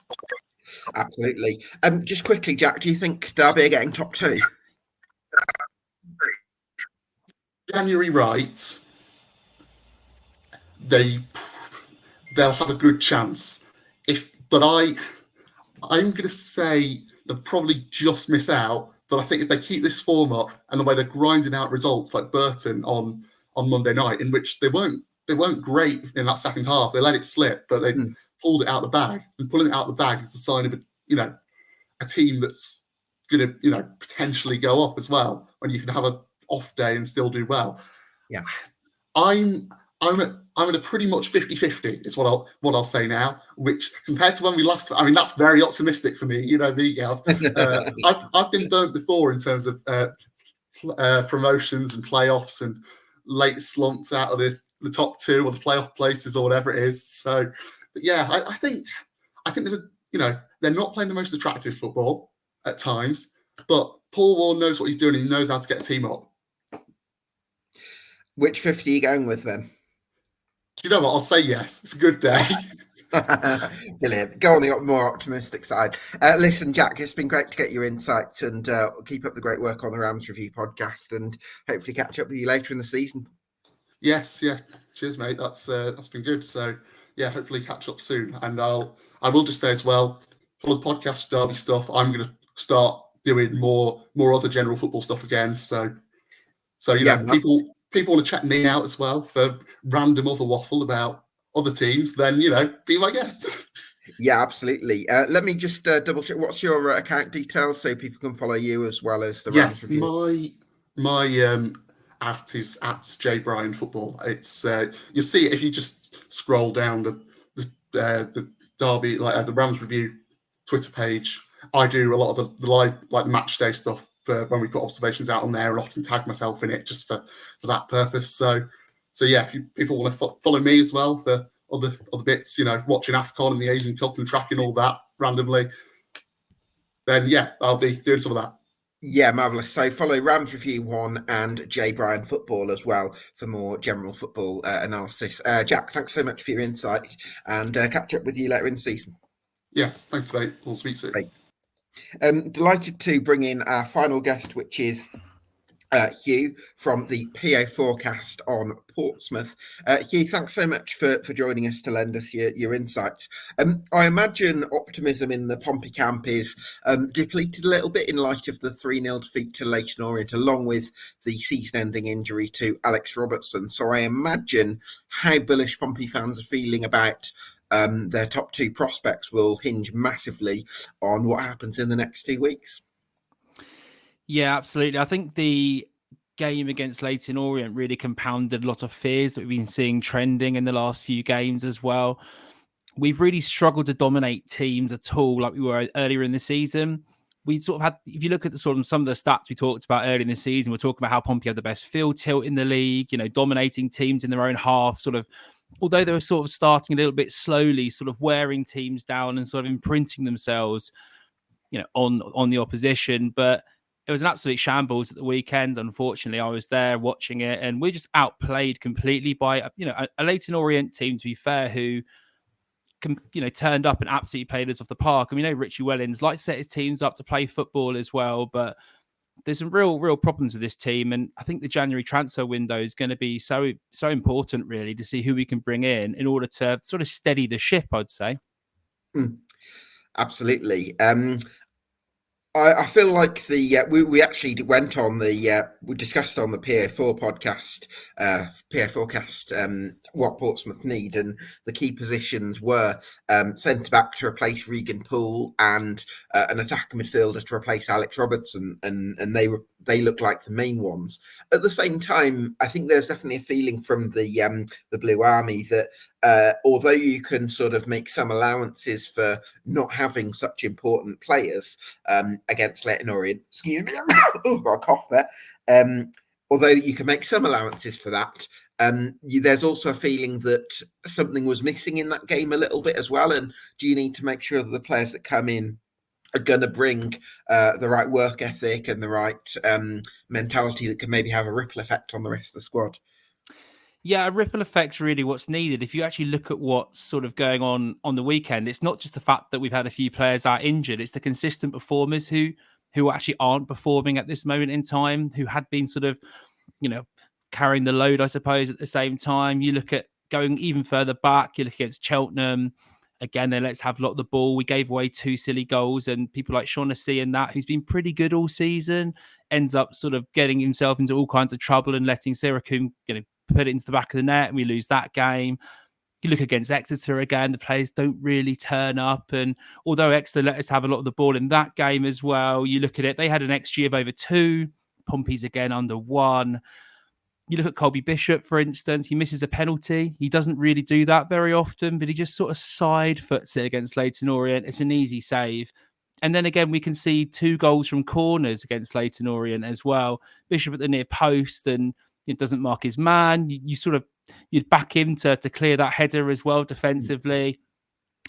Absolutely. Just quickly, Jack, do you think Derby are getting top two? January right, they'll have a good chance. But I'm going to say they'll probably just miss out. But I think if they keep this form up and the way they're grinding out results like Burton on Monday night, in which they weren't great in that second half, they let it slip, but they pulled it out the bag. And pulling it out the bag is the sign of a team that's going to potentially go up as well, when you can have a off day and still do well. Yeah, I'm at a pretty much 50-50 is what I'll say now, which compared to when we last, that's very optimistic for me. Me, Gav. I've been burnt before in terms of promotions and playoffs and late slumps out of the the top 2 or the playoff places or whatever it is. So, but yeah, I think there's they're not playing the most attractive football at times, but Paul Ward knows what he's doing and he knows how to get a team up. Which 50 are you going with then? You know what? I'll say yes. It's a good day. Brilliant. Go on the more optimistic side. Listen, Jack, it's been great to get your insights, and keep up the great work on the Rams Review podcast, and hopefully catch up with you later in the season. Yes, yeah. Cheers, mate. That's been good. So yeah, hopefully catch up soon. And I will just say as well, for the podcast derby stuff, I'm going to start doing more other general football stuff again. So people want to check me out as well for random other waffle about other teams, then, be my guest. Yeah, absolutely. Let me just double check. What's your account details so people can follow you as well as the Rams Review? My at is at Jack Bryan Football. It's you'll see it if you just scroll down the derby, like the Rams Review Twitter page. I do a lot of the live match day stuff for when we put observations out on there, and often tag myself in it just for that purpose. So yeah, if people want to follow me as well for other bits, watching AFCON and the Asian Cup and tracking all that randomly, then yeah, I'll be doing some of that. Yeah, marvellous. So follow Rams Review 1 and Jack Bryan Football as well for more general football analysis. Jack, thanks so much for your insight, and catch up with you later in the season. Yes, thanks, mate. We'll speak soon. Great. Delighted to bring in our final guest, which is Hugh from the PO4Cast on Portsmouth. Hugh, thanks so much for joining us to lend us your insights. I imagine optimism in the Pompey camp is depleted a little bit in light of the 3-0 defeat to Leyton Orient, along with the season-ending injury to Alex Robertson. So I imagine how bullish Pompey fans are feeling about their top 2 prospects will hinge massively on what happens in the next 2 weeks. Yeah, absolutely. I think the game against Leyton Orient really compounded a lot of fears that we've been seeing trending in the last few games as well. We've really struggled to dominate teams at all like we were earlier in the season. We sort of had, if you look at some of the stats we talked about earlier in the season, we're talking about how Pompey had the best field tilt in the league, dominating teams in their own half, sort of, although they were sort of starting a little bit slowly, sort of wearing teams down and sort of imprinting themselves, on the opposition. But it was an absolute shambles at the weekend. Unfortunately, I was there watching it, and we just outplayed completely by, a Leyton Orient team, to be fair, who, turned up and absolutely played us off the park. And we know Richie Wellens likes to set his teams up to play football as well, but there's some real problems with this team. And I think the January transfer window is going to be so important, really, to see who we can bring in order to sort of steady the ship, I'd say. Absolutely. I feel like we actually went on we discussed on the PO4 podcast, what Portsmouth need, and the key positions were centre back to replace Regan Poole and an attacking midfielder to replace Alex Robertson, and they look like the main ones. At the same time, I think there's definitely a feeling from the Blue Army that although you can sort of make some allowances for not having such important players against Leyton Orient, excuse me, oh, got a cough there. Although you can make some allowances for that, there's also a feeling that something was missing in that game a little bit as well. And do you need to make sure that the players that come in are going to bring the right work ethic and the right mentality that can maybe have a ripple effect on the rest of the squad? Yeah, a ripple effect's really what's needed. If you actually look at what's sort of going on the weekend, it's not just the fact that we've had a few players out injured. It's the consistent performers who actually aren't performing at this moment in time, who had been sort of, carrying the load, I suppose, at the same time. You look at going even further back, you look against Cheltenham. Again, they let's have a lot of the ball. We gave away 2 silly goals, and people like Shaughnessy and that, who's been pretty good all season, ends up sort of getting himself into all kinds of trouble and letting Sirakum, put it into the back of the net, and we lose that game. You look against Exeter again, the players don't really turn up. And although Exeter let us have a lot of the ball in that game as well, you look at it, they had an XG of over 2. Pompey's again under 1. You look at Colby Bishop, for instance, he misses a penalty. He doesn't really do that very often, but he just sort of side foots it against Leyton Orient. It's an easy save. And then again, we can see 2 goals from corners against Leyton Orient as well. Bishop at the near post, and it doesn't mark his man. You sort of you'd back him to clear that header as well defensively.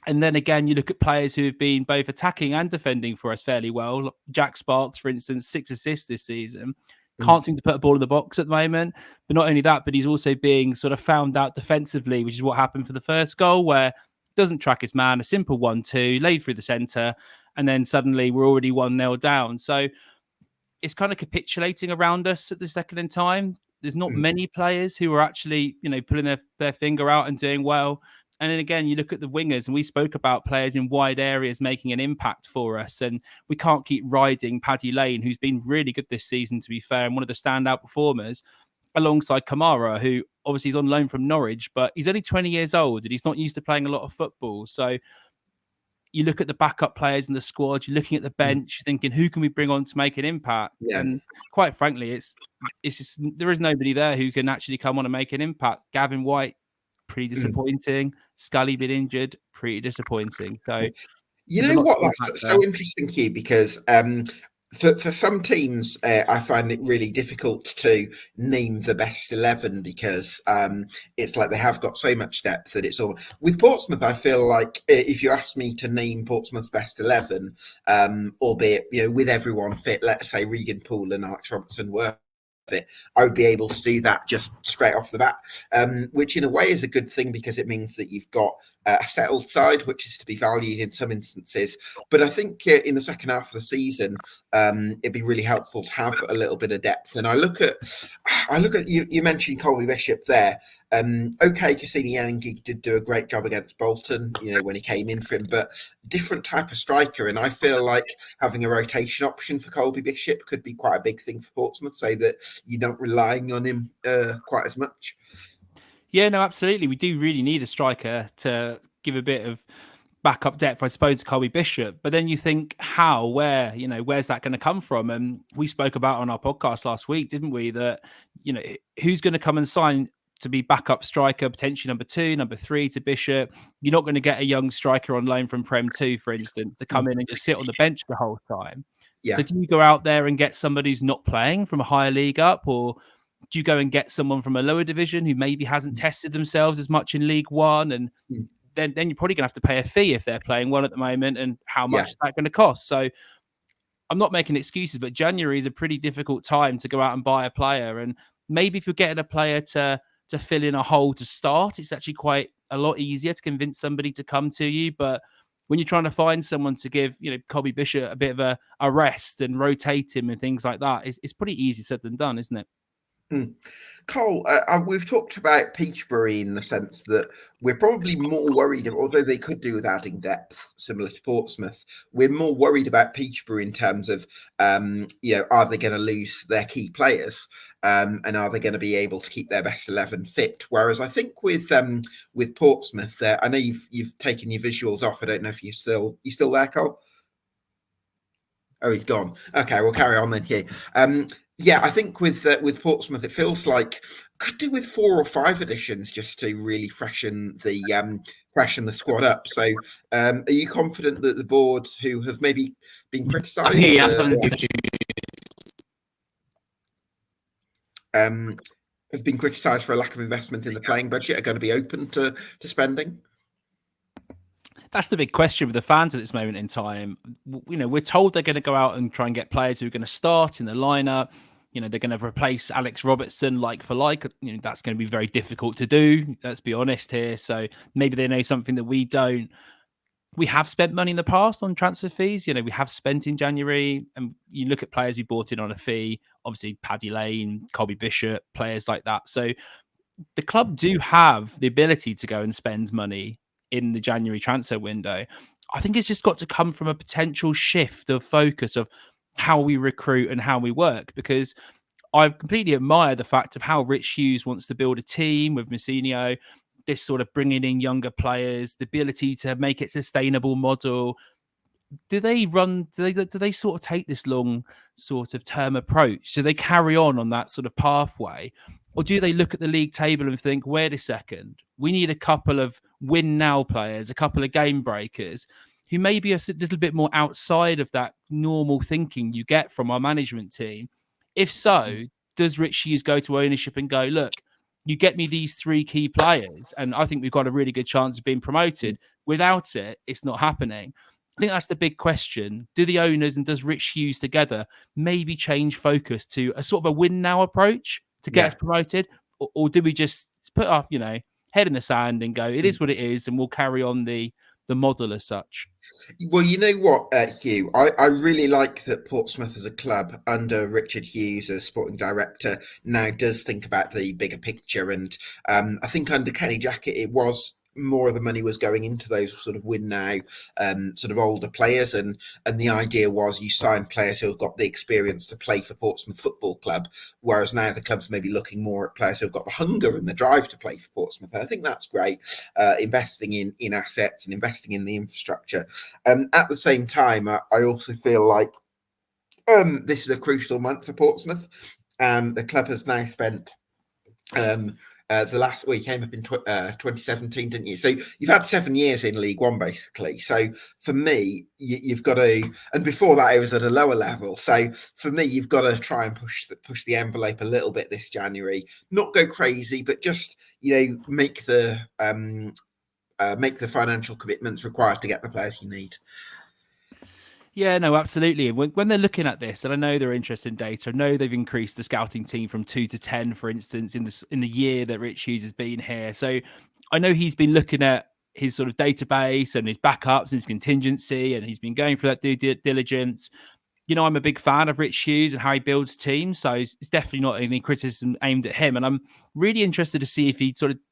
And then again, you look at players who have been both attacking and defending for us fairly well. Jack Sparks, for instance, 6 assists this season. Can't seem to put a ball in the box at the moment. But not only that, but he's also being sort of found out defensively, which is what happened for the first goal, where doesn't track his man, a simple 1-2, laid through the centre, and then suddenly we're already 1-0 down. So it's kind of capitulating around us at the second in time. There's not many players who are actually, pulling their finger out and doing well. And then again, you look at the wingers, and we spoke about players in wide areas making an impact for us. And we can't keep riding Paddy Lane, who's been really good this season, to be fair, and one of the standout performers, alongside Kamara, who obviously is on loan from Norwich, but he's only 20 years old and he's not used to playing a lot of football. So you look at the backup players in the squad, you're looking at the bench, you're thinking, who can we bring on to make an impact? Yeah. And quite frankly, it's just, there is nobody there who can actually come on and make an impact. Gavin White, pretty disappointing. Scully been injured, pretty disappointing. So you know what? That's so interesting, Hugh, because for some teams, I find it really difficult to name the best 11 because it's like they have got so much depth that it's all. With Portsmouth, I feel like if you ask me to name Portsmouth's best 11, albeit with everyone fit, let's say Regan Poole and Alex Robertson were it, I would be able to do that just straight off the bat, which in a way is a good thing because it means that you've got a settled side, which is to be valued in some instances. But I think in the second half of the season, it'd be really helpful to have a little bit of depth. And I look at you mentioned Colby Bishop there. Okay, Cassini Yengi did do a great job against Bolton, when he came in for him, but different type of striker. And I feel like having a rotation option for Colby Bishop could be quite a big thing for Portsmouth, so that you're not relying on him quite as much. Yeah, no, absolutely. We do really need a striker to give a bit of backup depth, I suppose, to Colby Bishop. But then you think, how, where, where's that going to come from? And we spoke about on our podcast last week, didn't we, that, who's going to come and sign to be backup striker, potentially number 2, number 3 to Bishop. You're not going to get a young striker on loan from Prem 2, for instance, to come in and just sit on the bench the whole time. Yeah. So do you go out there and get somebody who's not playing from a higher league up, or do you go and get someone from a lower division who maybe hasn't tested themselves as much in League One? And then you're probably going to have to pay a fee if they're playing well at the moment, and how much is that going to cost? So I'm not making excuses, but January is a pretty difficult time to go out and buy a player. And maybe if you're getting a player to fill in a hole to start, it's actually quite a lot easier to convince somebody to come to you. But when you're trying to find someone to give, Colby Bishop a bit of a rest and rotate him and things like that, it's pretty easy said than done, isn't it? Cole, we've talked about Peterborough in the sense that we're probably more worried, although they could do with adding depth similar to Portsmouth, we're more worried about Peterborough in terms of, are they going to lose their key players, and are they going to be able to keep their best 11 fit? Whereas I think with Portsmouth, I know you've taken your visuals off. I don't know if you still there, Cole. Oh, he's gone. Okay, we'll carry on then here. Yeah, I think with Portsmouth, it feels like could do with 4 or 5 additions just to really freshen the squad up. So, are you confident that the board, who have maybe been criticised, have been criticised for a lack of investment in the playing budget, are going to be open to spending? That's the big question with the fans at this moment in time. We're told they're going to go out and try and get players who are going to start in the lineup. They're going to replace Alex Robertson like for like. That's going to be very difficult to do. Let's be honest here. So maybe they know something that we don't. We have spent money in the past on transfer fees. We have spent in January, and you look at players we bought in on a fee. Obviously, Paddy Lane, Colby Bishop, players like that. So the club do have the ability to go and spend money in the January transfer window. I think it's just got to come from a potential shift of focus of how we recruit and how we work, because I completely admire the fact of how Rich Hughes wants to build a team with Messinio, this sort of bringing in younger players, the ability to make it sustainable model. Do they sort of take this long sort of term approach? Do they carry on that sort of pathway? Or do they look at the league table and think, wait a second, we need a couple of win now players, a couple of game breakers who may be a little bit more outside of that normal thinking you get from our management team? If so, does Rich Hughes go to ownership and go, look, you get me these 3 key players, and I think we've got a really good chance of being promoted. Without it, it's not happening. I think that's the big question. Do the owners and does Rich Hughes together maybe change focus to a sort of a win now approach to get us promoted? Or do we just put our, head in the sand and go, it is what it is, and we'll carry on the model as such? Well, you know what, Hugh, I really like that Portsmouth as a club under Richard Hughes as sporting director now does think about the bigger picture. And I think under Kenny Jackett, it was more of the money was going into those sort of win now sort of older players, and the idea was you sign players who have got the experience to play for Portsmouth Football Club, whereas now the club's maybe looking more at players who have got the hunger and the drive to play for Portsmouth. And I think that's great, investing in assets and investing in the infrastructure. At the same time, I also feel like this is a crucial month for Portsmouth. The club has now spent the last, well, you came up in 2017, didn't you? So you've had 7 years in League One, basically. So for me, you've got to, and before that, it was at a lower level. So for me, you've got to try and push the envelope a little bit this January. Not go crazy, but just make the financial commitments required to get the players you need. Yeah, no, absolutely. When they're looking at this, and I know they're interested in data, I know they've increased the scouting team from 2 to 10, for instance, in the year that Rich Hughes has been here. So I know he's been looking at his sort of database and his backups and his contingency, and he's been going through that due diligence. I'm a big fan of Rich Hughes and how he builds teams, so it's definitely not any criticism aimed at him. And I'm really interested to see if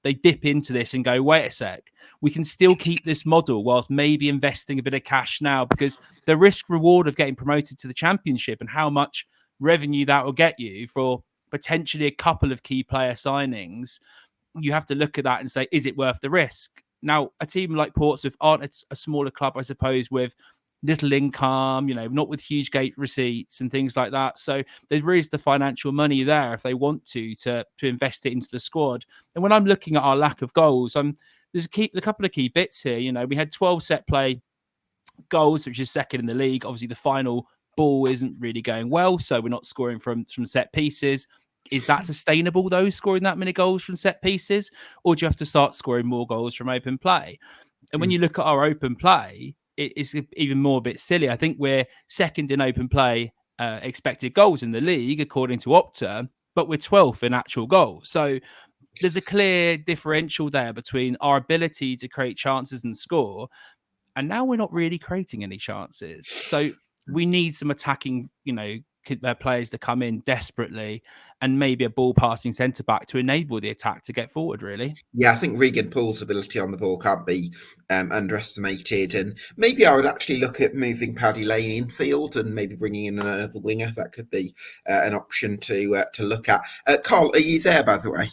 they dip into this and go, wait a sec, we can still keep this model whilst maybe investing a bit of cash now, because the risk reward of getting promoted to the Championship and how much revenue that will get you for potentially a couple of key player signings, you have to look at that and say, is it worth the risk? Now, a team like Portsmouth aren't a smaller club, I suppose, with little income, not with huge gate receipts and things like that. So there is the financial money there if they want to invest it into the squad. And when I'm looking at our lack of goals, there's a couple of key bits here. We had 12 set play goals, which is second in the league. Obviously, the final ball isn't really going well, so we're not scoring from set pieces. Is that sustainable, though, scoring that many goals from set pieces? Or do you have to start scoring more goals from open play? And when you look at our open play, it's even more a bit silly. I think we're second in open play expected goals in the league, according to Opta, but we're 12th in actual goals. So there's a clear differential there between our ability to create chances and score, and now we're not really creating any chances. So we need some attacking, players to come in desperately, and maybe a ball passing centre back to enable the attack to get forward, really. Yeah, I think Regan Poole's ability on the ball can't be underestimated. And maybe I would actually look at moving Paddy Lane infield and maybe bringing in another winger. That could be an option to look at. Carl, are you there, by the way?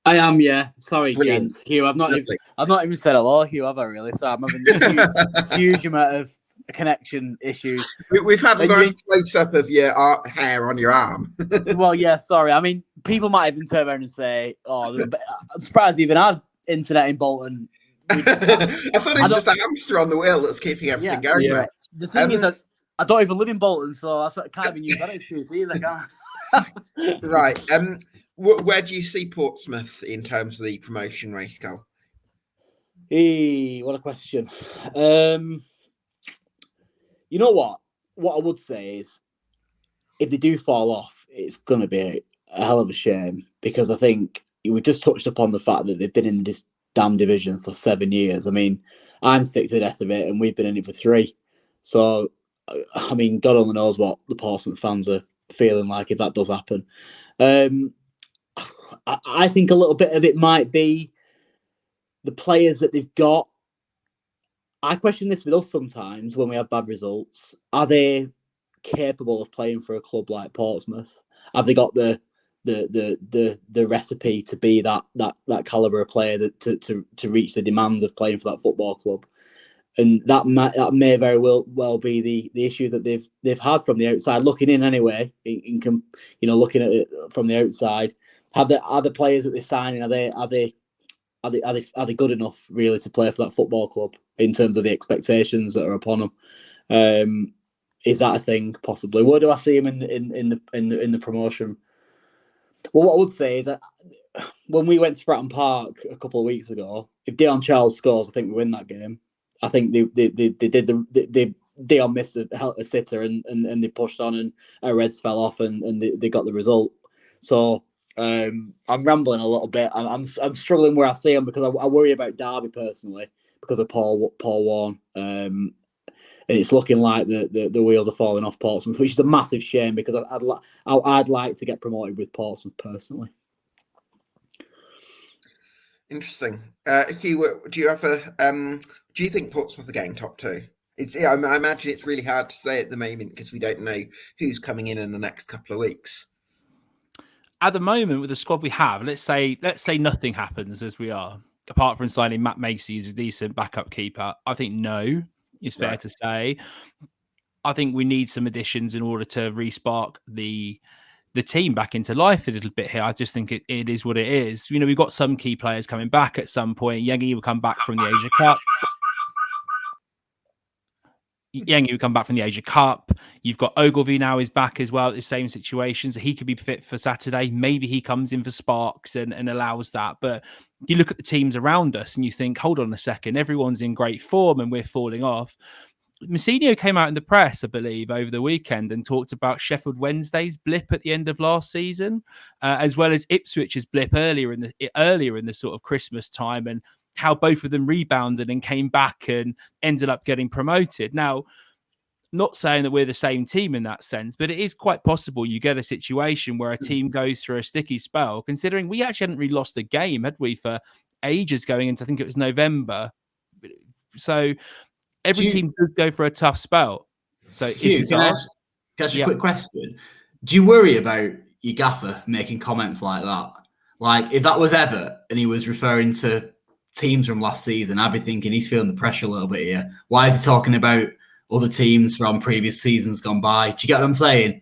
I am, yeah. Sorry, Brilliant. gents. Hugh, I've not even said hello, Hugh, have I really? So I'm having a huge amount of connection issues. We've had a nice close-up of your hair on your arm. Well, yeah, sorry. I mean, people might even turn around and say, I'm surprised even had internet in Bolton. I thought it was just a hamster on the wheel that's keeping everything going. Yeah. The thing is that I don't even live in Bolton, so that's what kind of use that excuse either. Right. Where do you see Portsmouth in terms of the promotion race, Carl? Hey, what a question. You know what? What I would say is, if they do fall off, it's going to be a hell of a shame, because I think we just touched upon the fact that they've been in this damn division for 7 years. I mean, I'm sick to death of it, and we've been in it for 3. So, I mean, God only knows what the Portsmouth fans are feeling like if that does happen. I think a little bit of it might be the players that they've got. I question this with us sometimes when we have bad results. Are they capable of playing for a club like Portsmouth? Have they got the recipe to be that caliber of player to reach the demands of playing for that football club? And that may very well be the issue that they've had from the outside looking in anyway. Looking at it from the outside, are the players that they're signing, are they good enough really to play for that football club in terms of the expectations that are upon them? Is that a thing possibly? Where do I see him in the promotion Well, what I would say is that when we went to Fratton Park a couple of weeks ago, if Dion Charles scores, I think we win that game. I think Dion missed a sitter and they pushed on and our Reds fell off and they got the result. So I'm rambling a little bit. I'm struggling where I see him because I worry about Derby personally because of Paul Warne. And it's looking like the wheels are falling off Portsmouth, which is a massive shame because I'd like to get promoted with Portsmouth personally. Interesting. Hugh, do you have do you think Portsmouth are getting top two? I imagine it's really hard to say at the moment because we don't know who's coming in the next couple of weeks. At the moment, with the squad we have, let's say nothing happens as we are, apart from signing Matt Macy as a decent backup keeper. I think no, it's fair to say. I think we need some additions in order to re-spark the team back into life a little bit here. I just think it is what it is. We've got some key players coming back at some point. Yengi will come back from the Asia Cup. You've got Ogilvy now is back as well at the same situation, so he could be fit for Saturday. Maybe he comes in for sparks and allows that. But you look at the teams around us and you think, hold on a second, everyone's in great form and we're falling off. Mousinho came out in the press, I believe, over the weekend and talked about Sheffield Wednesday's blip at the end of last season, as well as Ipswich's blip earlier in the sort of Christmas time, and how both of them rebounded and came back and ended up getting promoted. Now, not saying that we're the same team in that sense, but it is quite possible you get a situation where a team goes through a sticky spell, considering we actually hadn't really lost a game, had we, for ages going into, I think it was November. So every team could go for a tough spell. So Hugh, can I ask you a quick question? Do you worry about your gaffer making comments like that? Like, if that was Everett and he was referring to teams from last season, I'd be thinking he's feeling the pressure a little bit here. Why is he talking about other teams from previous seasons gone by? Do you get what I'm saying?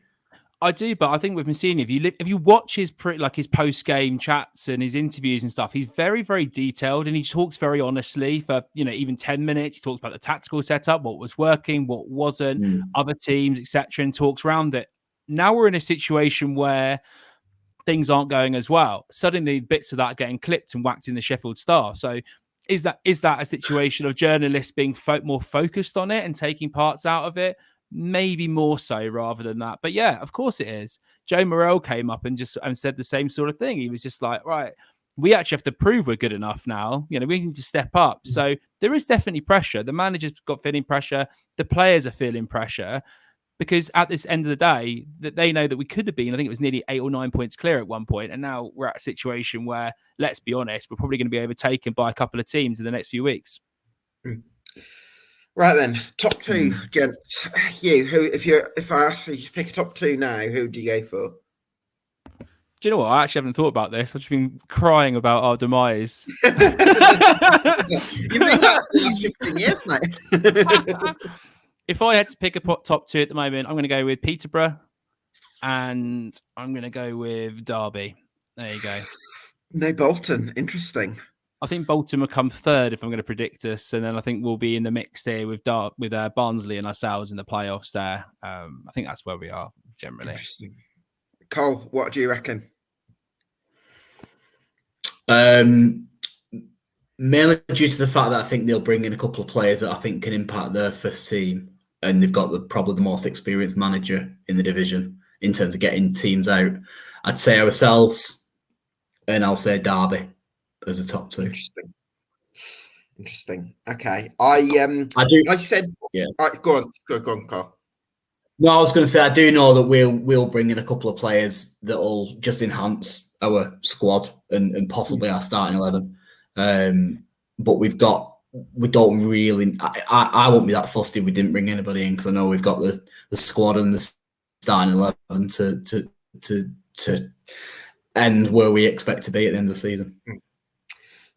I do, but I think with Mousinho, if you watch his post-game chats and his interviews and stuff, he's very, very detailed and he talks very honestly for even 10 minutes. He talks about the tactical setup, what was working, what wasn't, other teams, etc., and talks around it. Now we're in a situation where things aren't going as well. Suddenly, bits of that are getting clipped and whacked in the Sheffield Star. So, is that a situation of journalists being more focused on it and taking parts out of it? Maybe more so rather than that. But yeah, of course it is. Joe Morrell came up and said the same sort of thing. He was just like, right, we actually have to prove we're good enough now. We need to step up. So there is definitely pressure. The manager's got feeling pressure. The players are feeling pressure because at this end of the day, that they know that we could have been, I think it was nearly 8 or 9 points clear at one point. And now we're at a situation where, let's be honest, we're probably going to be overtaken by a couple of teams in the next few weeks. Right then, top two, gents. Hugh, if I ask you to pick a top two now, who do you go for? Do you know what? I actually haven't thought about this. I've just been crying about our demise. You've been that for the last 15 years, mate. If I had to pick a top two at the moment, I'm going to go with Peterborough and I'm going to go with Derby. There you go. No Bolton. Interesting. I think Bolton will come third if I'm going to predict us, and then I think we'll be in the mix there with Barnsley and ourselves in the playoffs there. I think that's where we are generally. Interesting. Cole, what do you reckon? Mainly due to the fact that I think they'll bring in a couple of players that I think can impact their first team, and they've got probably the most experienced manager in the division in terms of getting teams out. I'd say ourselves, and I'll say Derby as a top two. Interesting. Okay. I said, yeah. Go on, Carl. No, I was going to say I do know that we'll bring in a couple of players that will just enhance our squad and possibly our starting 11. But we don't really. I won't be that fussed if we didn't bring anybody in because I know we've got the squad and the starting 11 to end where we expect to be at the end of the season.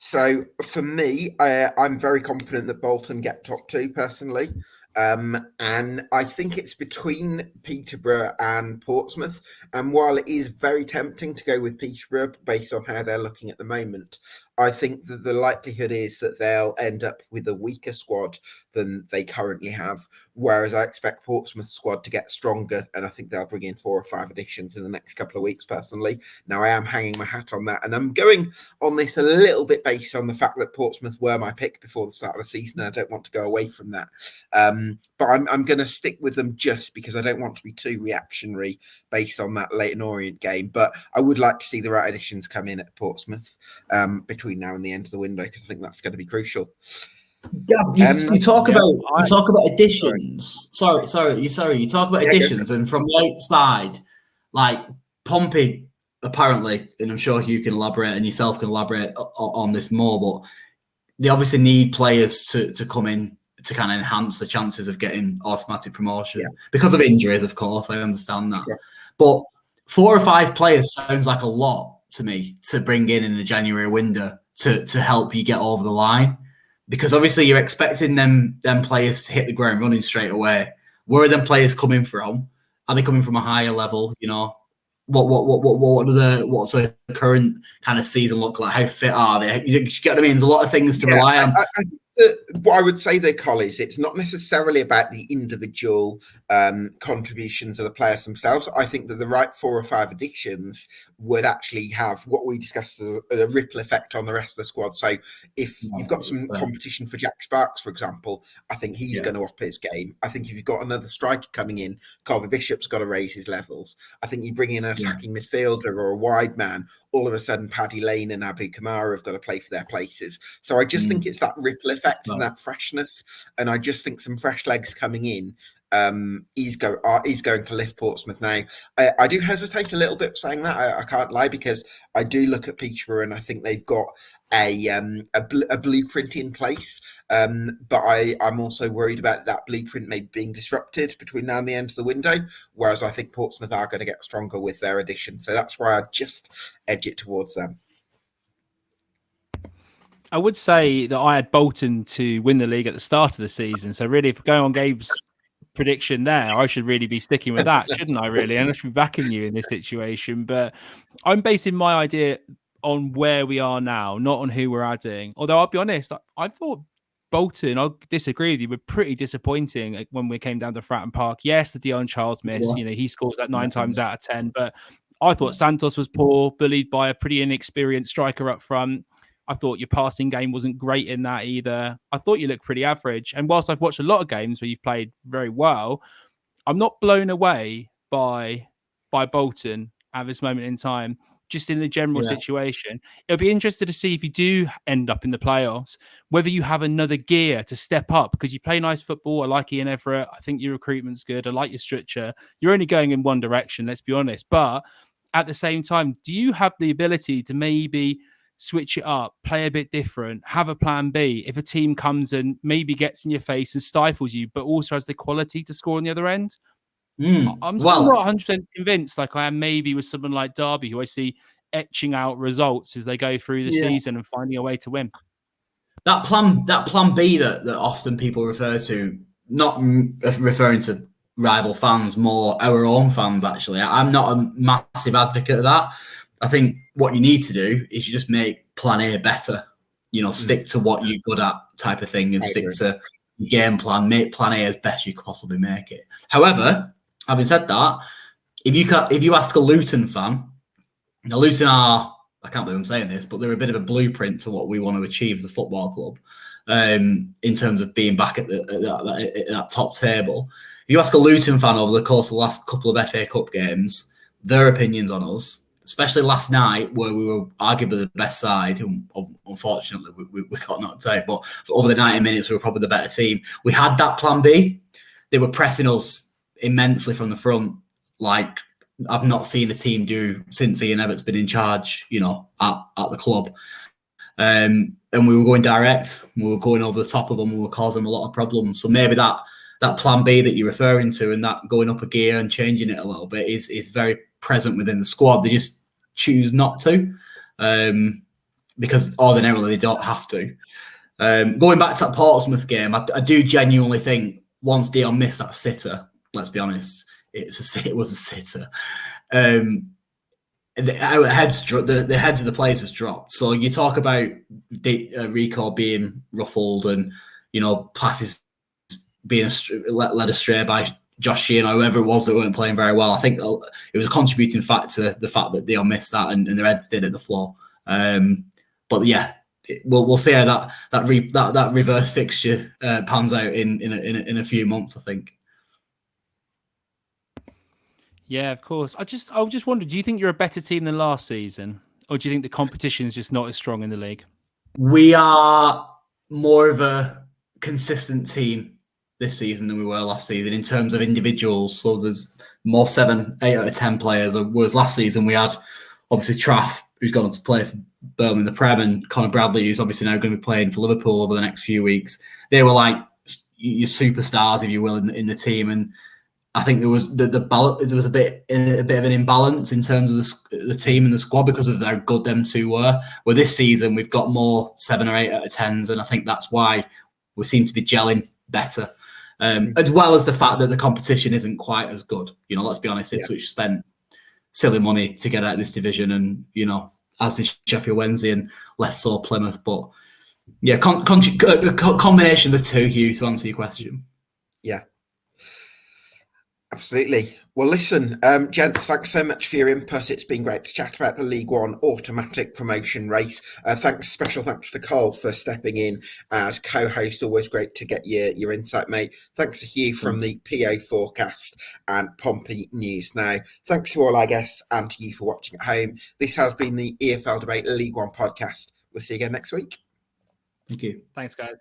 So for me, I'm very confident that Bolton get top two personally. And I think it's between Peterborough and Portsmouth. And while it is very tempting to go with Peterborough based on how they're looking at the moment, I think that the likelihood is that they'll end up with a weaker squad than they currently have, whereas I expect Portsmouth's squad to get stronger, and I think they'll bring in 4 or 5 additions in the next couple of weeks, personally. Now, I am hanging my hat on that, and I'm going on this a little bit based on the fact that Portsmouth were my pick before the start of the season, and I don't want to go away from that. But I'm going to stick with them just because I don't want to be too reactionary based on that Leyton Orient game, but I would like to see the right additions come in at Portsmouth between now and the end of the window, because I think that's going to be crucial. Yeah, you talk about additions. Sorry. You talk about additions, and from the outside, like Pompey, apparently, and I'm sure Hugh can elaborate and yourself can elaborate on this more, but they obviously need players to come in to kind of enhance the chances of getting automatic promotion because of injuries, of course. I understand that, but 4 or 5 players sounds like a lot to me to bring in the January window to help you get over the line, because obviously you're expecting them players to hit the ground running straight away. Where are them players coming from? Are they coming from a higher level? You know, what's the current kind of season look like? How fit are they? You get what I mean? There's a lot of things to rely on. What I would say though, Colin, is it's not necessarily about the individual contributions of the players themselves. I think that the right 4 or 5 additions would actually have what we discussed as a ripple effect on the rest of the squad. So if you've got some competition for Jack Sparks, for example, I think he's going to up his game. I think if you've got another striker coming in, Colby Bishop's got to raise his levels. I think you bring in an attacking midfielder or a wide man, all of a sudden Paddy Lane and Abu Kamara have got to play for their places. So I just think it's that ripple effect and that freshness, and I just think some fresh legs coming in is going to lift Portsmouth. Now, I do hesitate a little bit saying that. I can't lie, because I do look at Peterborough and I think they've got a blueprint in place, but I'm also worried about that blueprint maybe being disrupted between now and the end of the window, whereas I think Portsmouth are going to get stronger with their addition. So that's why I just edge it towards them. I would say that I had Bolton to win the league at the start of the season. So really, if we're going on Gabe's prediction there, I should really be sticking with that, shouldn't I, really? And I should be backing you in this situation. But I'm basing my idea on where we are now, not on who we're adding. Although I'll be honest, I thought Bolton, I'll disagree with you, were pretty disappointing when we came down to Fratton Park. Yes, the Dion Charles miss, he scores that 9 times out of 10. But I thought Santos was poor, bullied by a pretty inexperienced striker up front. I thought your passing game wasn't great in that either. I thought you looked pretty average. And whilst I've watched a lot of games where you've played very well, I'm not blown away by Bolton at this moment in time, just in the general situation. It'll be interesting to see if you do end up in the playoffs, whether you have another gear to step up, because you play nice football. I like Ian Everett. I think your recruitment's good. I like your structure. You're only going in one direction, let's be honest. But at the same time, do you have the ability to maybe switch it up, play a bit different, have a plan B if a team comes and maybe gets in your face and stifles you, but also has the quality to score on the other end? I'm still not 100% convinced, like I am maybe with someone like Derby, who I see etching out results as they go through the season and finding a way to win. That plan B that often people refer to, not referring to rival fans, more our own fans, actually. I'm not a massive advocate of that. I think what you need to do is you just make plan A better, stick to what you're good at type of thing, and stick to your game plan, make plan A as best you could possibly make it. However, having said that, if you ask a Luton fan, now Luton are, I can't believe I'm saying this, but they're a bit of a blueprint to what we want to achieve as a football club in terms of being back at that top table. If you ask a Luton fan over the course of the last couple of FA Cup games, their opinions on us, especially last night where we were arguably the best side, and unfortunately we got knocked out, but for over the 90 minutes we were probably the better team. We had that plan B. They were pressing us immensely from the front, like I've not seen a team do since Ian Everett's been in charge, at the club. And we were going direct, we were going over the top of them, we were causing them a lot of problems. So maybe that plan B that you're referring to, and that going up a gear and changing it a little bit is very present within the squad. They just choose not to, because ordinarily they don't have to. Going back to that Portsmouth game, I do genuinely think once Dion missed that sitter, let's be honest, it was a sitter. the heads of the players has dropped. So you talk about Rico being ruffled and, passes being led astray by Josh Sheehan or whoever it was that weren't playing very well. I think it was a contributing factor, the fact that they all missed that and their heads did at the floor. But yeah, we'll see how that reverse fixture pans out in a few months, I think. Yeah, of course. I just wondered, do you think you're a better team than last season? Or do you think the competition is just not as strong in the league? We are more of a consistent team this season than we were last season in terms of individuals. So there's more 7, 8 out of 10 players. Whereas last season we had obviously Traff, who's gone on to play for Birmingham in the Prem, and Conor Bradley, who's obviously now going to be playing for Liverpool over the next few weeks. They were like your superstars, if you will, in the team. And I think there was there was a bit of an imbalance in terms of the team and the squad because of how good them two were. Where this season we've got more 7 or 8 out of 10s, and I think that's why we seem to be gelling better. As well as the fact that the competition isn't quite as good. Let's be honest, Ipswich spent silly money to get out of this division, and as did Sheffield Wednesday and less so Plymouth. But yeah, combination of the two, Hugh, to answer your question. Yeah, absolutely. Well, listen, gents, thanks so much for your input. It's been great to chat about the League One automatic promotion race. Special thanks to Cole for stepping in as co-host. Always great to get your insight, mate. Thanks to Hugh from the PO4Cast and Pompey News Now. Thanks to all our guests and to you for watching at home. This has been the EFL Debate League One podcast. We'll see you again next week. Thank you. Thanks, guys.